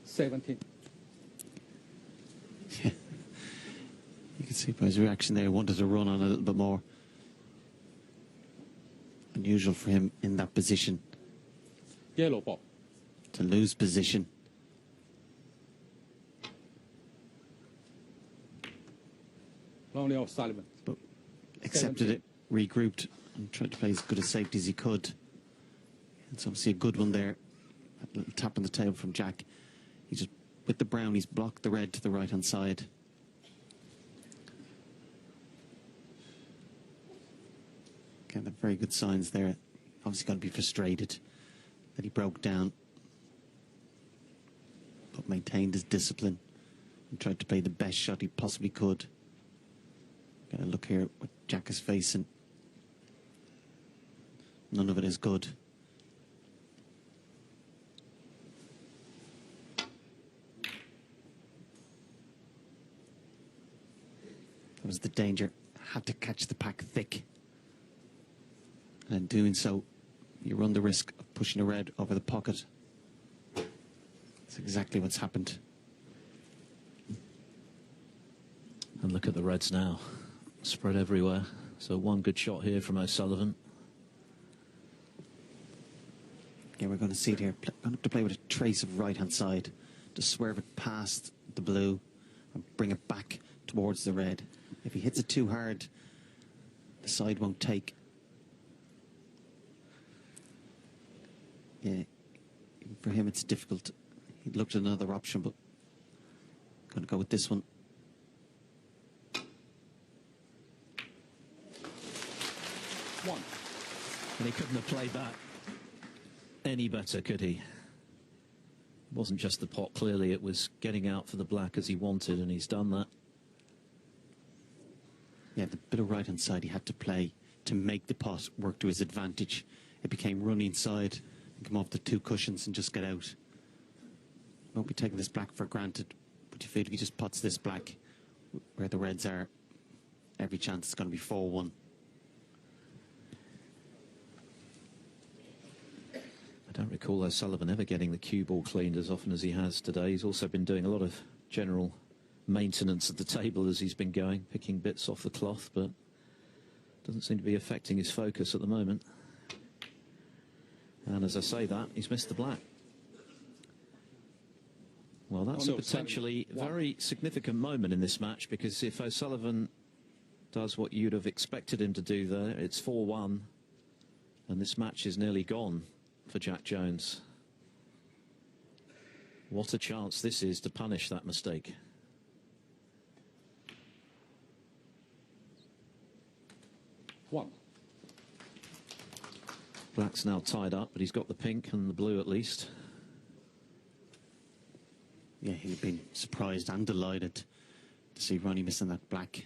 17.
Yeah. You can see by his reaction there, he wanted to run on a little bit more. Unusual for him in that position.
Yellow ball.
To lose position.
Ronnie O'Sullivan.
But accepted
17.
it, regrouped, and tried to play as good a safety as he could. It's obviously a good one there. A little tap on the table from Jack. He just, with the brown, he's blocked the red to the right-hand side. Again, the very good signs there. Obviously got to be frustrated that he broke down, but maintained his discipline and tried to play the best shot he possibly could. Got a look here at what Jack is facing. None of it is good. That was the danger. Had to catch the pack thick. And in doing so, you run the risk of pushing a red over the pocket. That's exactly what's happened.
And look at the reds now. Spread everywhere. So one good shot here from O'Sullivan.
Yeah, we're going to see it here. Going to have to play with a trace of right-hand side to swerve it past the blue and bring it back towards the red. If he hits it too hard, the side won't take. Yeah, for him it's difficult. He looked at another option, but going to go with this one.
One.
And he couldn't have played that any better, could he? It wasn't just the pot, clearly. It was getting out for the black as he wanted, and he's done that.
Yeah, the bit of right-hand side he had to play to make the pot work to his advantage. It became run inside and come off the two cushions and just get out. Won't be taking this black for granted, but you feel if he just pots this black where the reds are, every chance it's going to be 4-1.
I don't recall O'Sullivan ever getting the cue ball cleaned as often as he has today. He's also been doing a lot of general maintenance at the table as he's been going, picking bits off the cloth, but doesn't seem to be affecting his focus at the moment. And as I say that, he's missed the black. Well, that's a potentially very significant moment in this match, because if O'Sullivan does what you'd have expected him to do there, it's 4-1, and this match is nearly gone for Jack Jones. What a chance this is to punish that mistake.
One.
Black's now tied up, but he's got the pink and the blue at least.
Yeah, he'd been surprised and delighted to see Ronnie missing that black.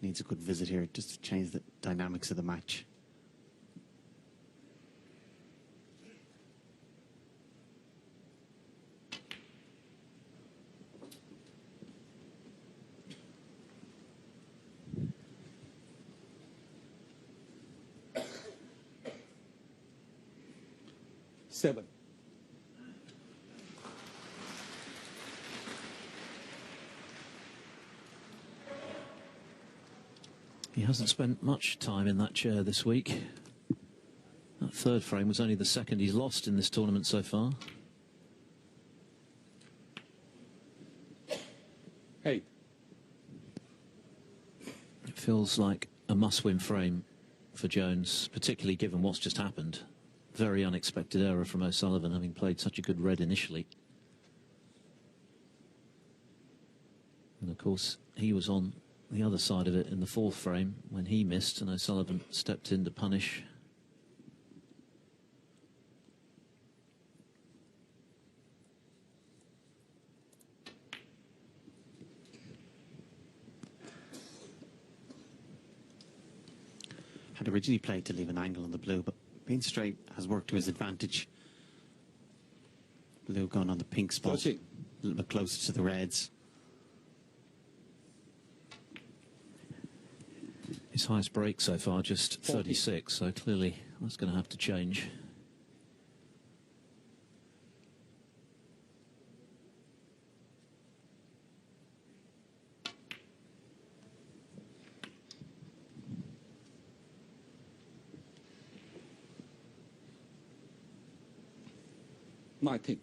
Needs a good visit here just to change the dynamics of the match.
Seven.
He hasn't spent much time in that chair this week. That third frame was only the second he's lost in this tournament so far.
8.
It feels like a must-win frame for Jones, particularly given what's just happened. Very unexpected error from O'Sullivan, having played such a good red initially. And of course, he was on the other side of it in the fourth frame when he missed, and O'Sullivan stepped in to punish.
Had originally played to leave an angle on the blue, but being straight has worked to his advantage. Blue gone on the pink spot.
13.
A little bit closer to the reds.
His highest break so far, just 36, so clearly that's going to have to change.
$19,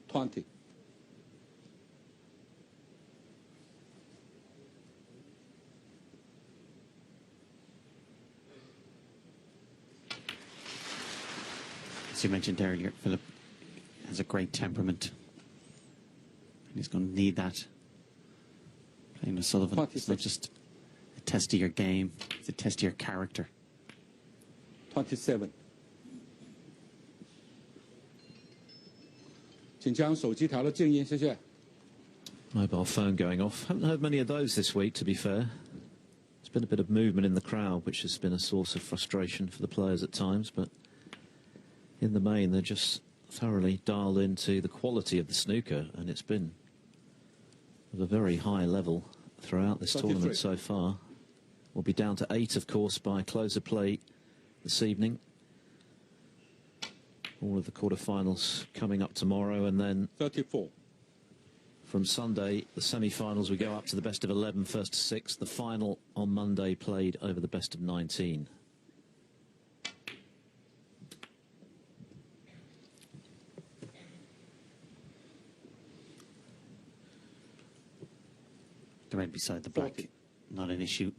$20.
As you mentioned earlier, Philip has a great temperament. And he's going to need that. Playing with Sullivan, it's not just a test of your game, it's a test of your character.
27. 请将手机调到静音，谢谢。
Mobile phone going off. Haven't heard many of those this week, to be fair. There's been a bit of movement in the crowd, which has been a source of frustration for the players at times, but in the main, they're just thoroughly dialed into the quality of the snooker, and it's been of a very high level throughout this tournament so far. We'll be down to 8, of course, by close of play this evening. All of the quarterfinals coming up tomorrow, and then
34.
from Sunday, the semi-finals, we go up to the best of 11, first to 6. The final on Monday played over the best of 19.
The red beside the black,
40.
not an issue.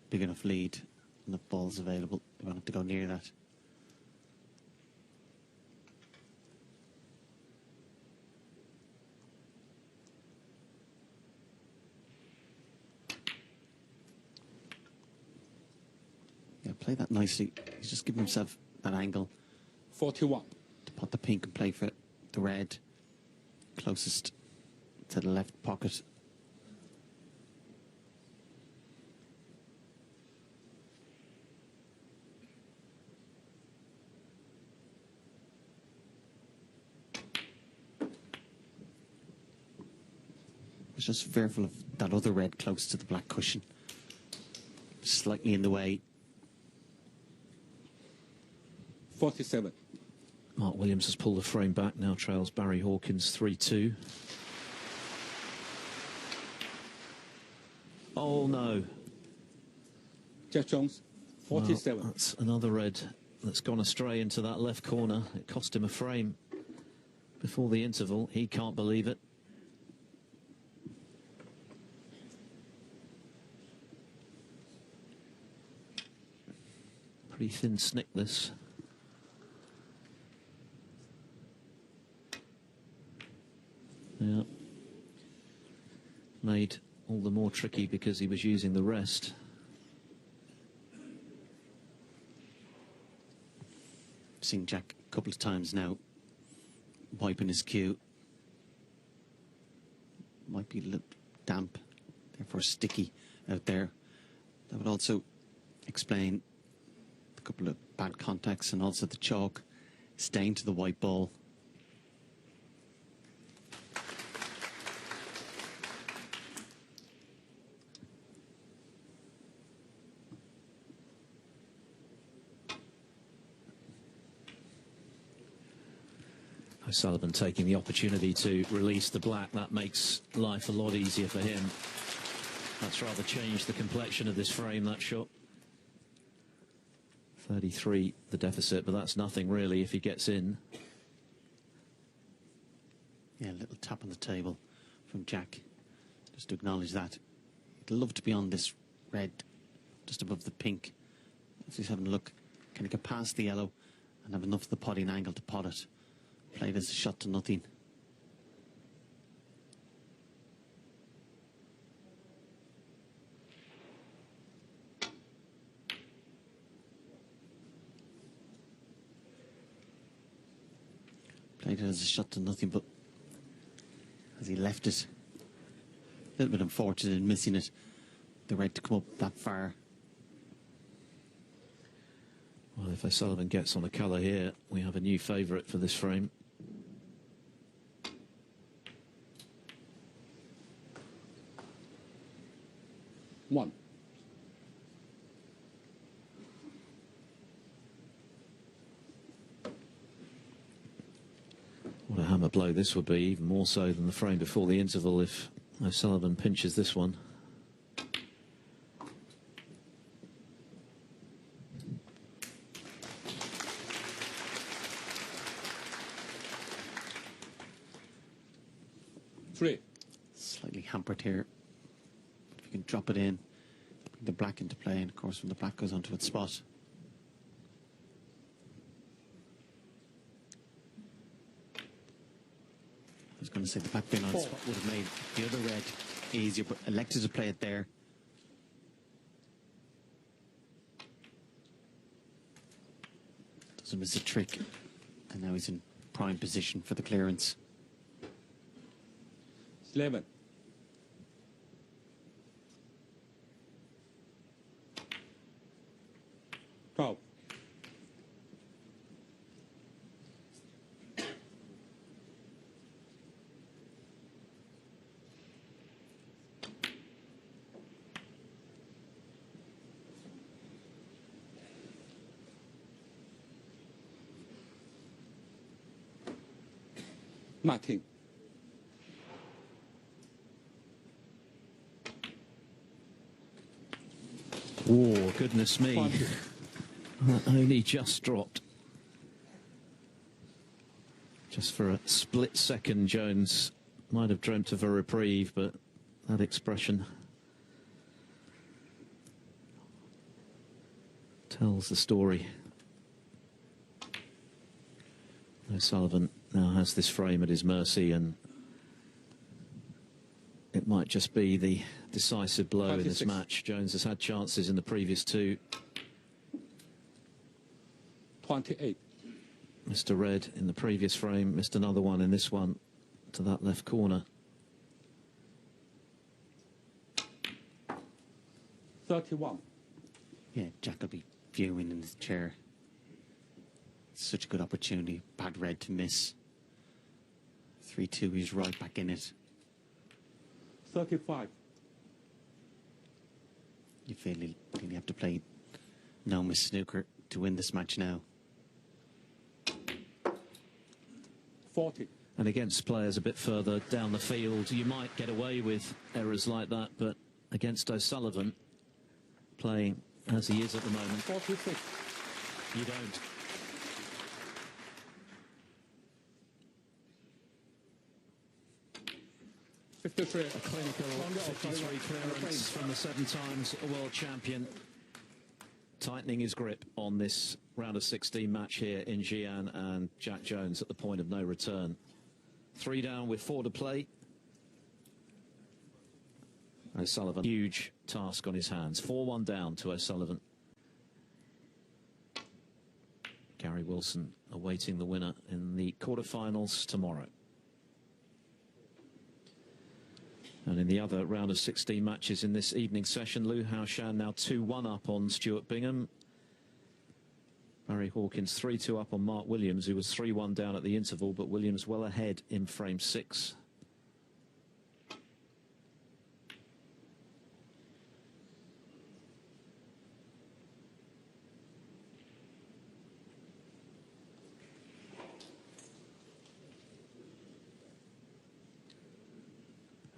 Big enough lead, enough balls available. They won't have to go near that. Yeah, play that nicely. He's just giving himself that angle
41.
to pot the pink and play for the red. Closest to the left pocket. He's just fearful of that other red close to the black cushion. Slightly in the way.
47.
Mark Williams has pulled the frame back, now trails Barry Hawkins 3-2. Oh no.
Jeff Jones, 47.
Well, that's another red that's gone astray into that left corner. It cost him a frame before the interval. He can't believe it. Pretty thin snick this. Yeah. Made all the more tricky because he was using the rest.
Seen Jack a couple of times now wiping his cue. Might be a little damp, therefore sticky out there. That would also explain a couple of bad contacts and also the chalk staying to the white ball.
O'Sullivan taking the opportunity to release the black. That makes life a lot easier for him. That's rather changed the complexion of this frame, that shot. 33 the deficit, but that's nothing really if he gets in.
Yeah, a little tap on the table from Jack, just to acknowledge that. He'd love to be on this red, just above the pink. As he's having a look, can he get past the yellow and have enough of the potting angle to pot it? Played as a shot to nothing. Played it as a shot to nothing, but as he left it, a little bit unfortunate in missing it. The red to come up that far.
Well, if O'Sullivan gets on a colour here, we have a new favourite for this frame.
One.
What a hammer blow this would be, even more so than the frame before the interval if O'Sullivan pinches this one.
Three.
Slightly hampered here. If you can drop it in, bring the black into play, and of course when the black goes onto its spot. I was going to say the black being on its spot would have made the other red easier, but elected to play it there. Doesn't miss a trick, and now he's in prime position for the clearance.
11. Twelve. Nothing.
Oh, goodness me. That only just dropped. Just for a split second, Jones might have dreamt of a reprieve, but that expression tells the story. O'Sullivan now has this frame at his mercy, and it might just be the decisive blow in this match. Jones has had chances in the previous two.
28.
Mr. Red in the previous frame, missed another one in this one to that left corner.
31.
Yeah, Jack will be fuming in his chair. Such a good opportunity. Bad red to miss. 3-2, he's right back in it.
35.
You feel you really have to play no miss snooker to win this match now.
40.
And against players a bit further down the field, you might get away with errors like that, but against O'Sullivan, playing as he is at the moment,
46.
you don't. A clinical 53 clearance from the 7 times world champion, tightening his grip on this round of 16 match here in Xi'an, and Jack Jones at the point of no return. 3 down with 4 to play. O'Sullivan, huge task on his hands. 4-1 down to O'Sullivan. Gary Wilson awaiting the winner in the quarterfinals tomorrow. And in the other round of 16 matches in this evening session, Xi'an now 2-1 up on Stuart Bingham. Barry Hawkins 3-2 up on Mark Williams, who was 3-1 down at the interval, but Williams well ahead in frame 6.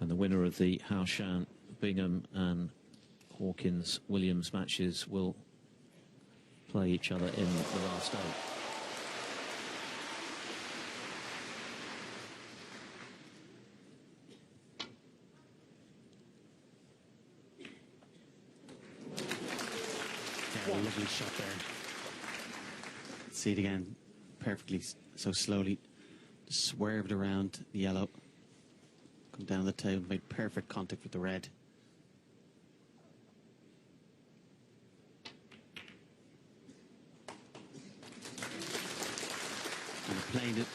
And the winner of the Xi'an, Bingham and Hawkins Williams matches will play each other in the last 8.
Yeah, a lovely shot there. See it again, perfectly, so slowly. Just swerved around the yellow. Come down the tail, made perfect contact with the red. And playing it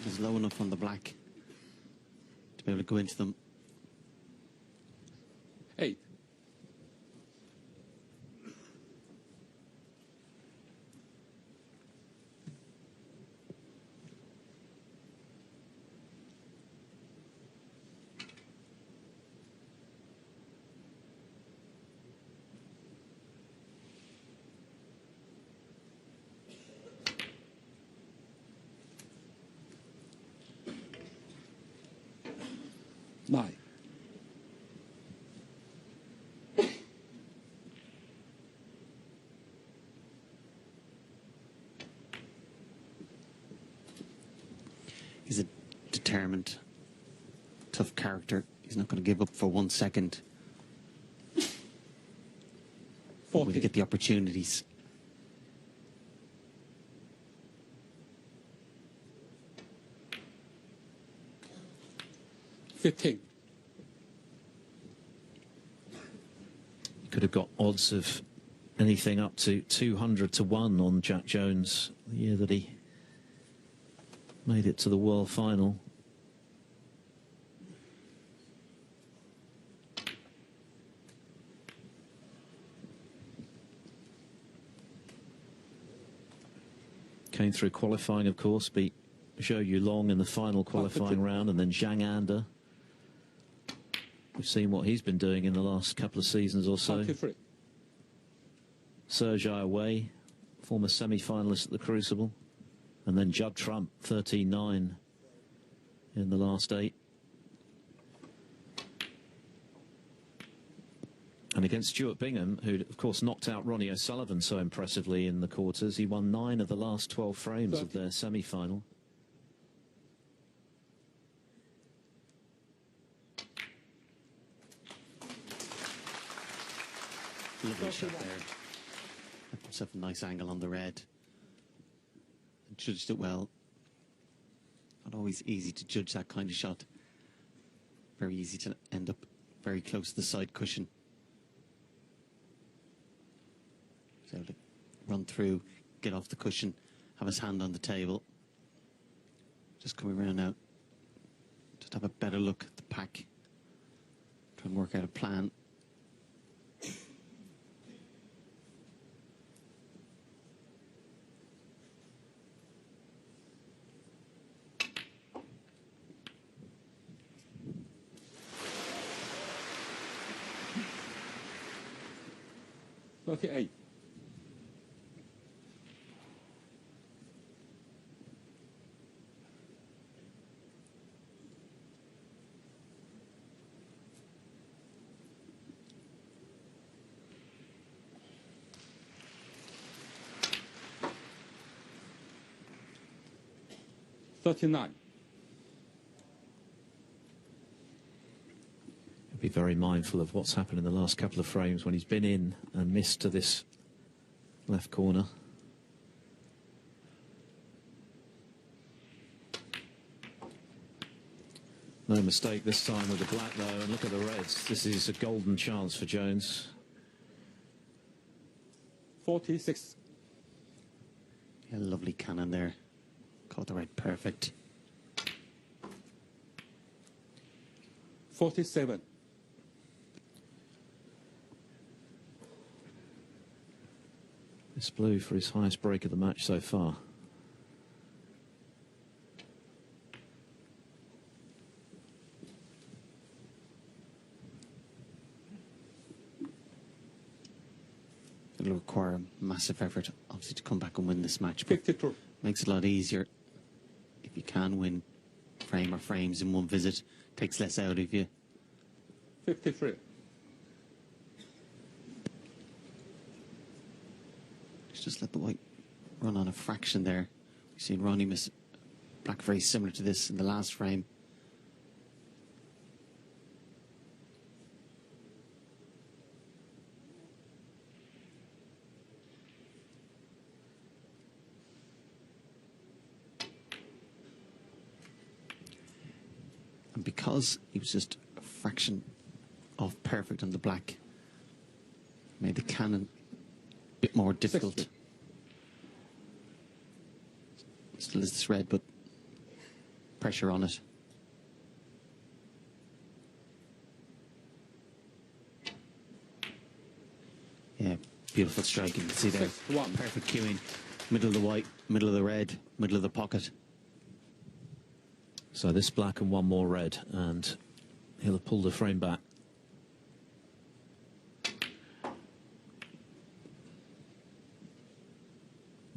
was low enough on the black to be able to go into them.
8. 9.
He's a determined, tough character. He's not going to give up for 1 second. When you get the opportunities.
15.
You could have got odds of anything up to 200 to 1 on Jack Jones the year that he made it to the World Final. Came through qualifying, of course, beat Zhou Yulong in the final qualifying round, and then Zhang Anda. We've seen what he's been doing in the last couple of seasons or so.
23.
Sergei Away, former semi-finalist at the Crucible. And then Judd Trump, 13-9 in the last 8. And against Stuart Bingham, who of course knocked out Ronnie O'Sullivan so impressively in the quarters, he won 9 of the last 12 frames of their semi-final.
Lovely shot there. Had himself a nice angle on the red. And judged it well. Not always easy to judge that kind of shot. Very easy to end up very close to the side cushion. He's able to run through, get off the cushion, have his hand on the table. Just coming around now. Just have a better look at the pack. Try and work out a plan.
.38. .39.
Be very mindful of what's happened in the last couple of frames when he's been in and missed to this left corner. No mistake this time with the black though, and look at the reds. This is a golden chance for Jones.
46.
Yeah, lovely cannon there. Caught the red perfect.
47.
This blue for his highest break of the match so far.
It'll require a massive effort, obviously, to come back and win this match.
52.
Makes it a lot easier if you can win frame or frames in one visit. Takes less out of you.
53.
Just let the white run on a fraction there. We've seen Ronnie miss black very similar to this in the last frame. And because he was just a fraction off perfect on the black, made the cannon a bit more difficult.
60.
Still is this red, but pressure on it. Yeah, beautiful strike. You can see there.
61.
Perfect cueing. Middle of the white, middle of the red, middle of the pocket.
So this black and one more red, and he'll have pulled the frame back.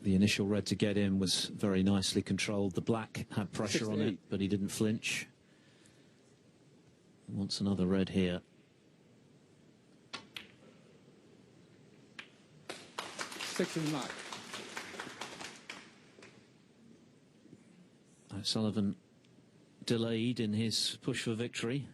The initial red to get in was very nicely controlled. The black had pressure on it, but he didn't flinch. Wants another red here.
$69.
O'Sullivan delayed in his push for victory.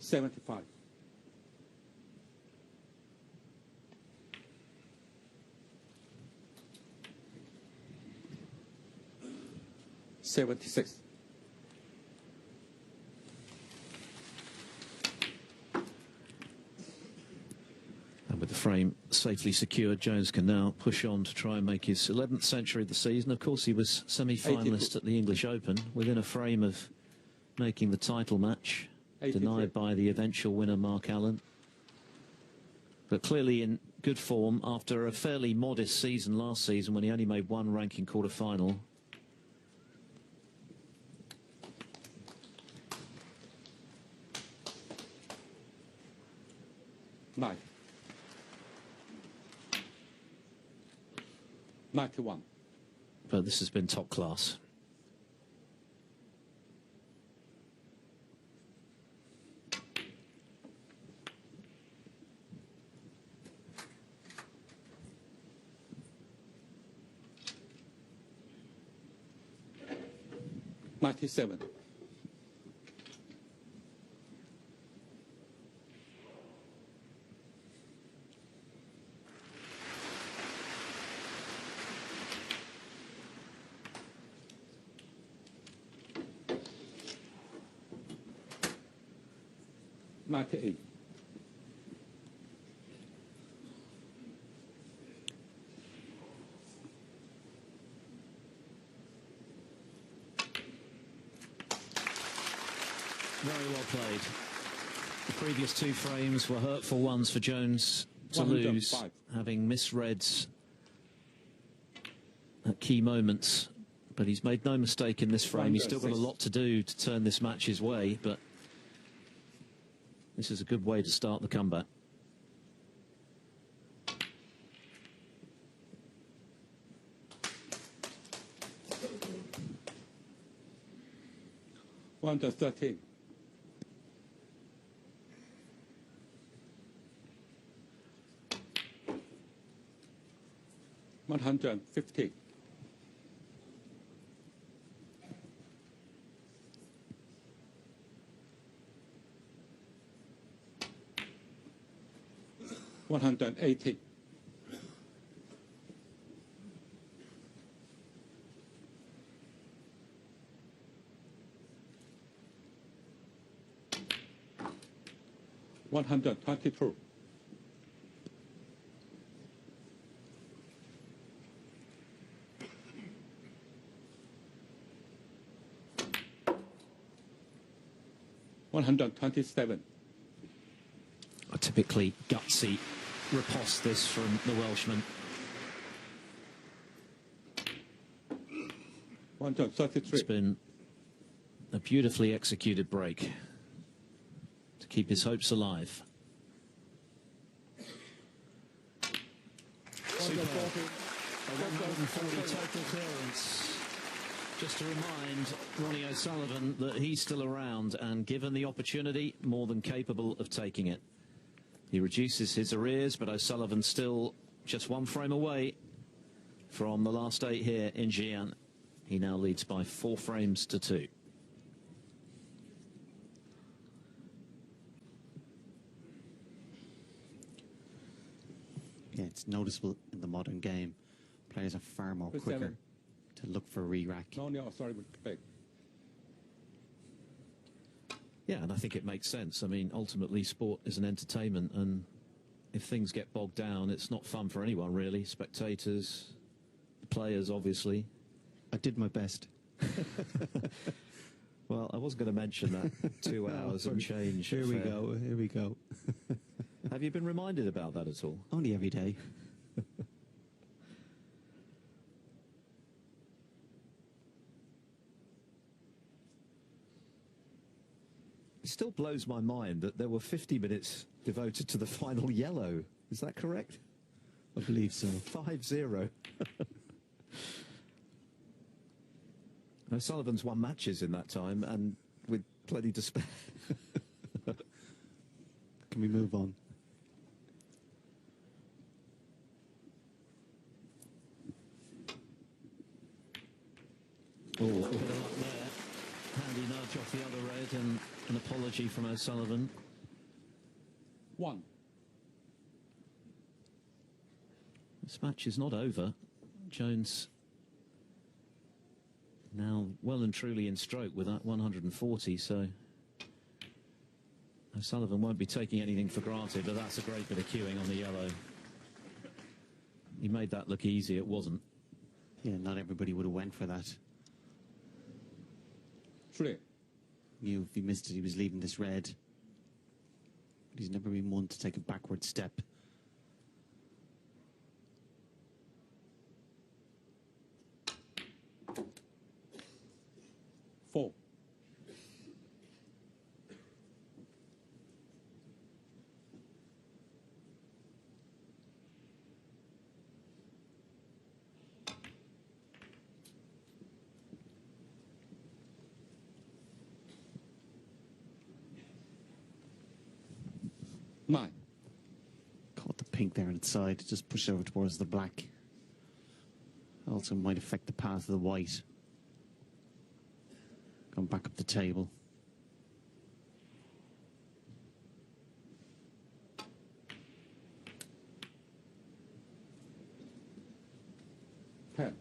$75. $76.
And with the frame safely secured, Jones can now push on to try and make his 11th century of the season. Of course, he was semi-finalist at the English Open, within a frame of making the title match,
83.
denied by the eventual winner, Mark Allen. But clearly in good form after a fairly modest season last season when he only made one ranking quarter-final.
$9. $91.
But this has been top class.
$97. $98.
Very well played. The previous two frames were hurtful ones for Jones to
105.
lose, having misread at key moments. But he's made no mistake in this frame. He's still got a lot to do to turn this match his way, but this is a good way to start the comeback.
$113. $150. $180. $122. $127.
A typically gutsy riposte this from the Welshman.
$133.
It's been a beautifully executed break to keep his hopes alive. Superb. A 140 total clearance. Just to remind Ronnie O'Sullivan that he's still around and, given the opportunity, more than capable of taking it. He reduces his arrears, but O'Sullivan's still just one frame away from the last 8 here in Xi'an. He now leads by 4 frames to 2.
Yeah, it's noticeable in the modern game. Players are far more quicker to look for re-rack.
Yeah, and I think it makes sense. I mean, ultimately, sport is an entertainment, and if things get bogged down, it's not fun for anyone, really. Spectators, the players, obviously.
I did my best.
Well, I was going to mention that 2 hours and change.
Here we go, here we go.
Have you been reminded about that at all?
Only every day.
still blows my mind that there were 50 minutes devoted to the final yellow. Is that correct?
I believe so.
5-0. O'Sullivan's won matches in that time, and with plenty to spare.
Can we move on?
Oh, a bit of luck there. Handy nudge off the other red and an apology from O'Sullivan.
1.
This match is not over. Jones now well and truly in stroke with that 140, so O'Sullivan won't be taking anything for granted, but that's a great bit of cueing on the yellow. He made that look easy, it wasn't.
Yeah, not everybody would have went for that.
3.
Knew if he missed it, he was leaving this red. But he's never been one to take a backward step.
4. Nine.
Caught the pink there on its side, just push over towards the black. Also might affect the path of the white. Going back up the table.
Ten.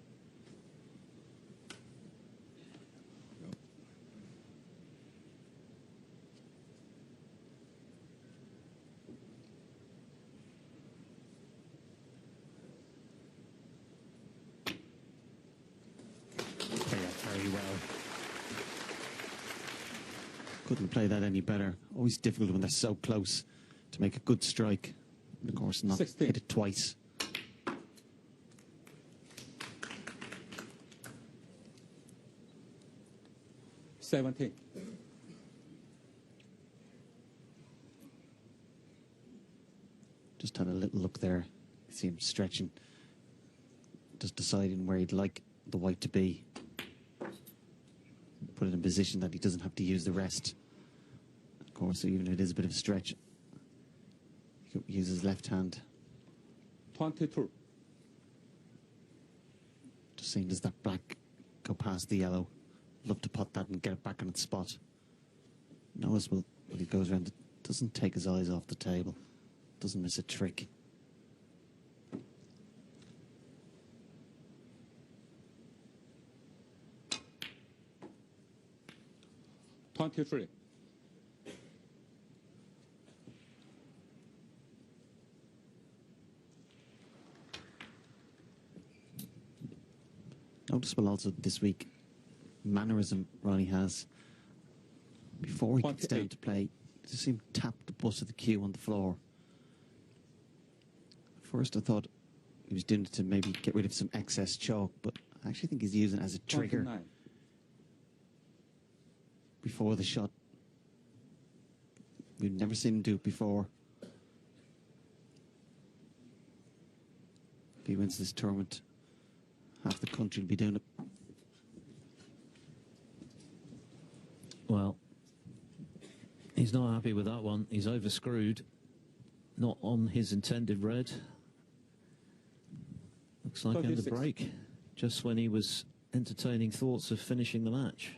Play that very well. Couldn't play that any better. Always difficult when they're so close to make a good strike. And of course, not
16.
hit it twice.
Seventeen.
Just had a little look there. See him stretching. Just deciding where he'd like the white to be. Put it in a position that he doesn't have to use the rest. Of course, even if it is a bit of a stretch, he could use his left hand.
22.
Just seeing, does that black go past the yellow? Love to pot that and get it back on its spot. Noticeable when he goes around, doesn't take his eyes off the table. Doesn't miss a trick.
23.
Noticeable also this week, mannerism Ronnie has. Before he gets down
28.
to play, just see him tap the butt of the cue on the floor. First I thought he was doing it to maybe get rid of some excess chalk, but I actually think he's using it as a trigger
29.
before the shot. We've never seen him do it before. If he wins this tournament, half the country will be doing it.
Well, he's not happy with that one. He's overscrewed. Not on his intended red. Looks like end of
36.
break. Just when he was entertaining thoughts of finishing the match.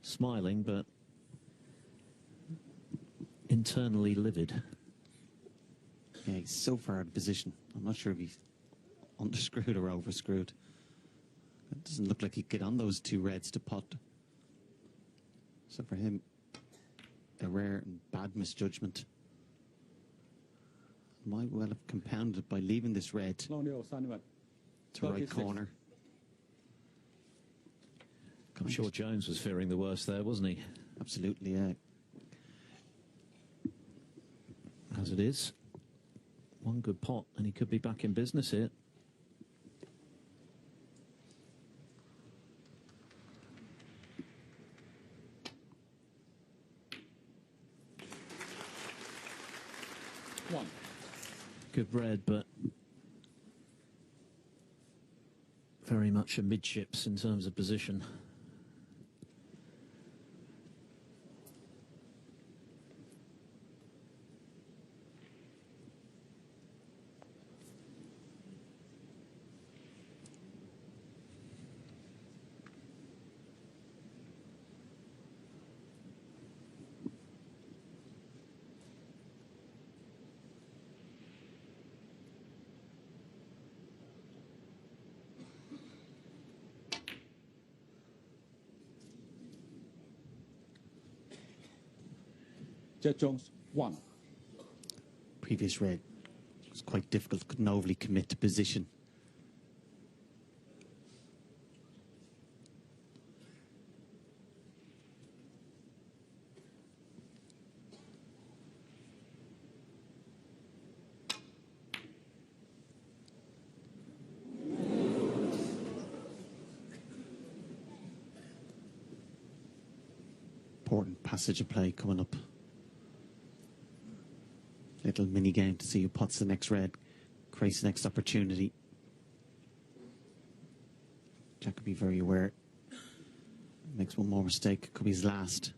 Smiling, but internally livid.
Yeah, he's so far out of position. I'm not sure if he's underscrewed or overscrewed. It doesn't look like he'd get on those two reds to pot. So for him, a rare and bad misjudgment. Might well have compounded by leaving this red
Ronnie O'Sullivan.
to right
36.
corner.
I'm sure Jones was fearing the worst there, wasn't he?
Absolutely, yeah.
As it is. One good pot and he could be back in business here.
1.
Good red, but very much amidships in terms of position.
Jet Jones, 1.
Previous red was quite difficult, couldn't overly commit to position. Important passage of play coming up. Little mini game to see who pots the next red, creates the next opportunity. Jack could be very aware. Makes one more mistake, could be his last.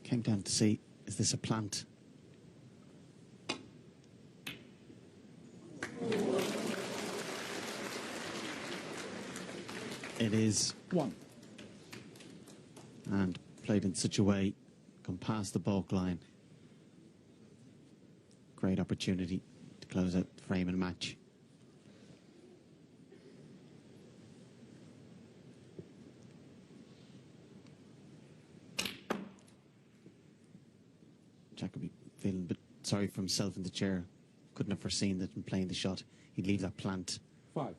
Came down to see, is this a plant? It is.
1.
And played in such a way, come past the balk line. Great opportunity to close out the frame and match. Jack could be feeling a bit sorry for himself in the chair. Couldn't have foreseen that in playing the shot, he'd leave that plant.
5.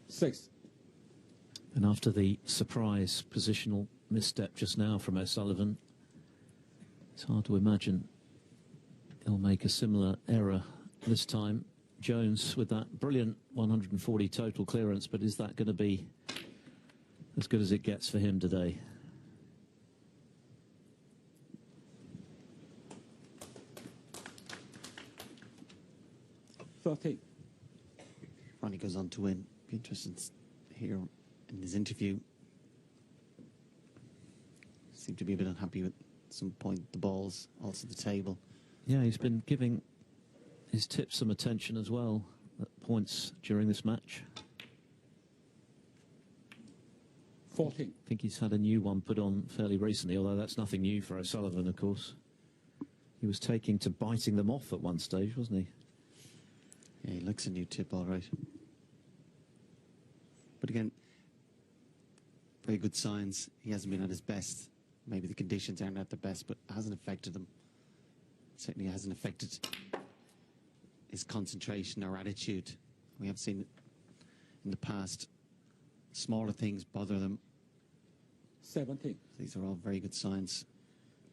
6.
And after the surprise positional misstep just now from O'Sullivan, it's hard to imagine he'll make a similar error this time. Jones with that brilliant 140 total clearance, but is that going to be as good as it gets for him today?
Ronnie goes on to win. Be interesting to hear in his interview. Seemed to be a bit unhappy with some point the balls, also the table.
Yeah, he's been giving his tips some attention as well at points during this match.
14.
I think he's had a new one put on fairly recently, although that's nothing new for O'Sullivan, of course. He was taking to biting them off at one stage, wasn't he?
Yeah, he looks a new tip, all right. But again, very good signs. He hasn't been at his best. Maybe the conditions aren't at their best, but it hasn't affected him. Certainly hasn't affected his concentration or attitude. We have seen it in the past. Smaller things bother them.
17.
These are all very good signs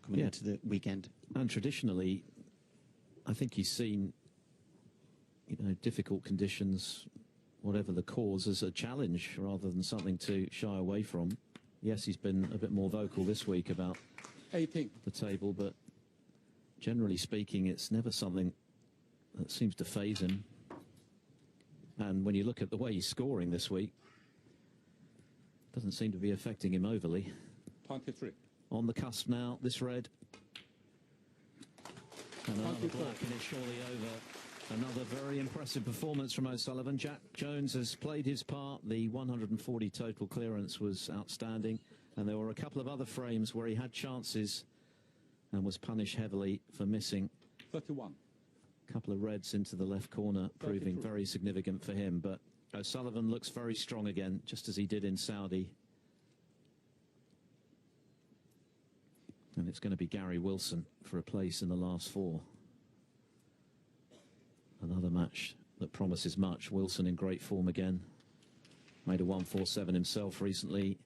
coming into the weekend.
And traditionally, I think he's seen, you know, difficult conditions, whatever the cause, as a challenge rather than something to shy away from. Yes, he's been a bit more vocal this week about
18.
the table, but generally speaking, it's never something that seems to faze him. And when you look at the way he's scoring this week, doesn't seem to be affecting him overly.
23.
On the cusp now, this red. And another
24.
black, and it's surely over. Another very impressive performance from O'Sullivan. Jack Jones has played his part. The 140 total clearance was outstanding, and there were a couple of other frames where he had chances and was punished heavily for missing.
31.
A couple of reds into the left corner, proving very significant for him. But O'Sullivan looks very strong again, just as he did in Saudi. And it's going to be Gary Wilson for a place in the last four. Another match that promises much. Wilson in great form again. Made a 147 himself recently.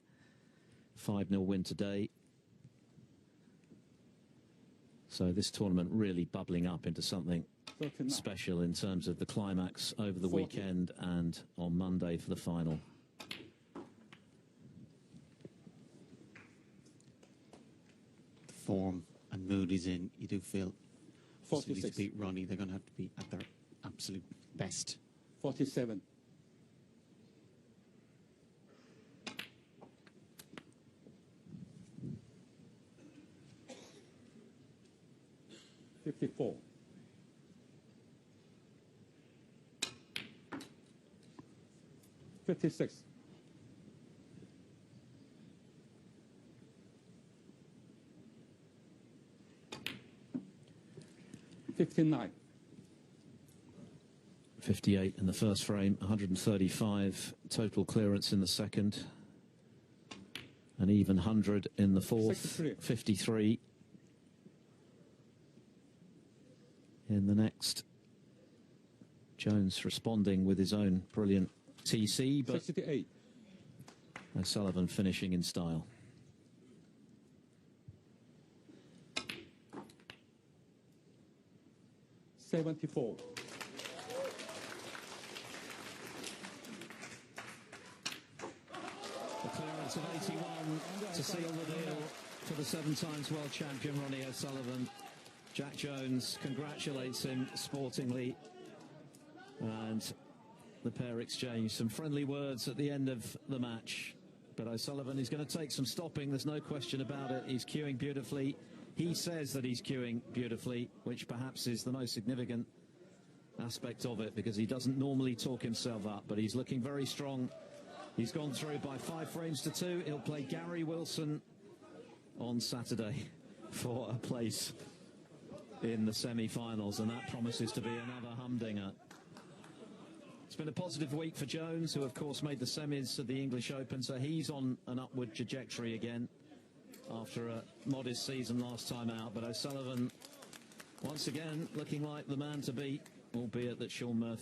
5-0 win today. So this tournament really bubbling up into something special in terms of the climax over the weekend and on Monday for the final.
The form and mood he's in, you do feel
46.
to beat Ronnie, they're going to have to be at their absolute best.
47. $54. 56. 59.
58 in the first frame, 135 total clearance in the second. An even 100 in the fourth, 53 in the next. Jones responding with his own brilliant TC, but
68.
O'Sullivan finishing in style.
$74.
The clearance of 81 to seal the deal for the 7-times world champion Ronnie O'Sullivan. Jack Jones congratulates him sportingly, and the pair exchange some friendly words at the end of the match. But O'Sullivan is going to take some stopping, there's no question about it. He's cueing beautifully. He says that he's cueing beautifully, which perhaps is the most significant aspect of it, because he doesn't normally talk himself up, but he's looking very strong. He's gone through by 5 frames to 2. He'll play Gary Wilson on Saturday for a place in the semi-finals, and that promises to be another humdinger. It's been a positive week for Jones, who of course made the semis of the English Open, so he's on an upward trajectory again after a modest season last time out. But O'Sullivan once again looking like the man to beat, albeit that Sean Murphy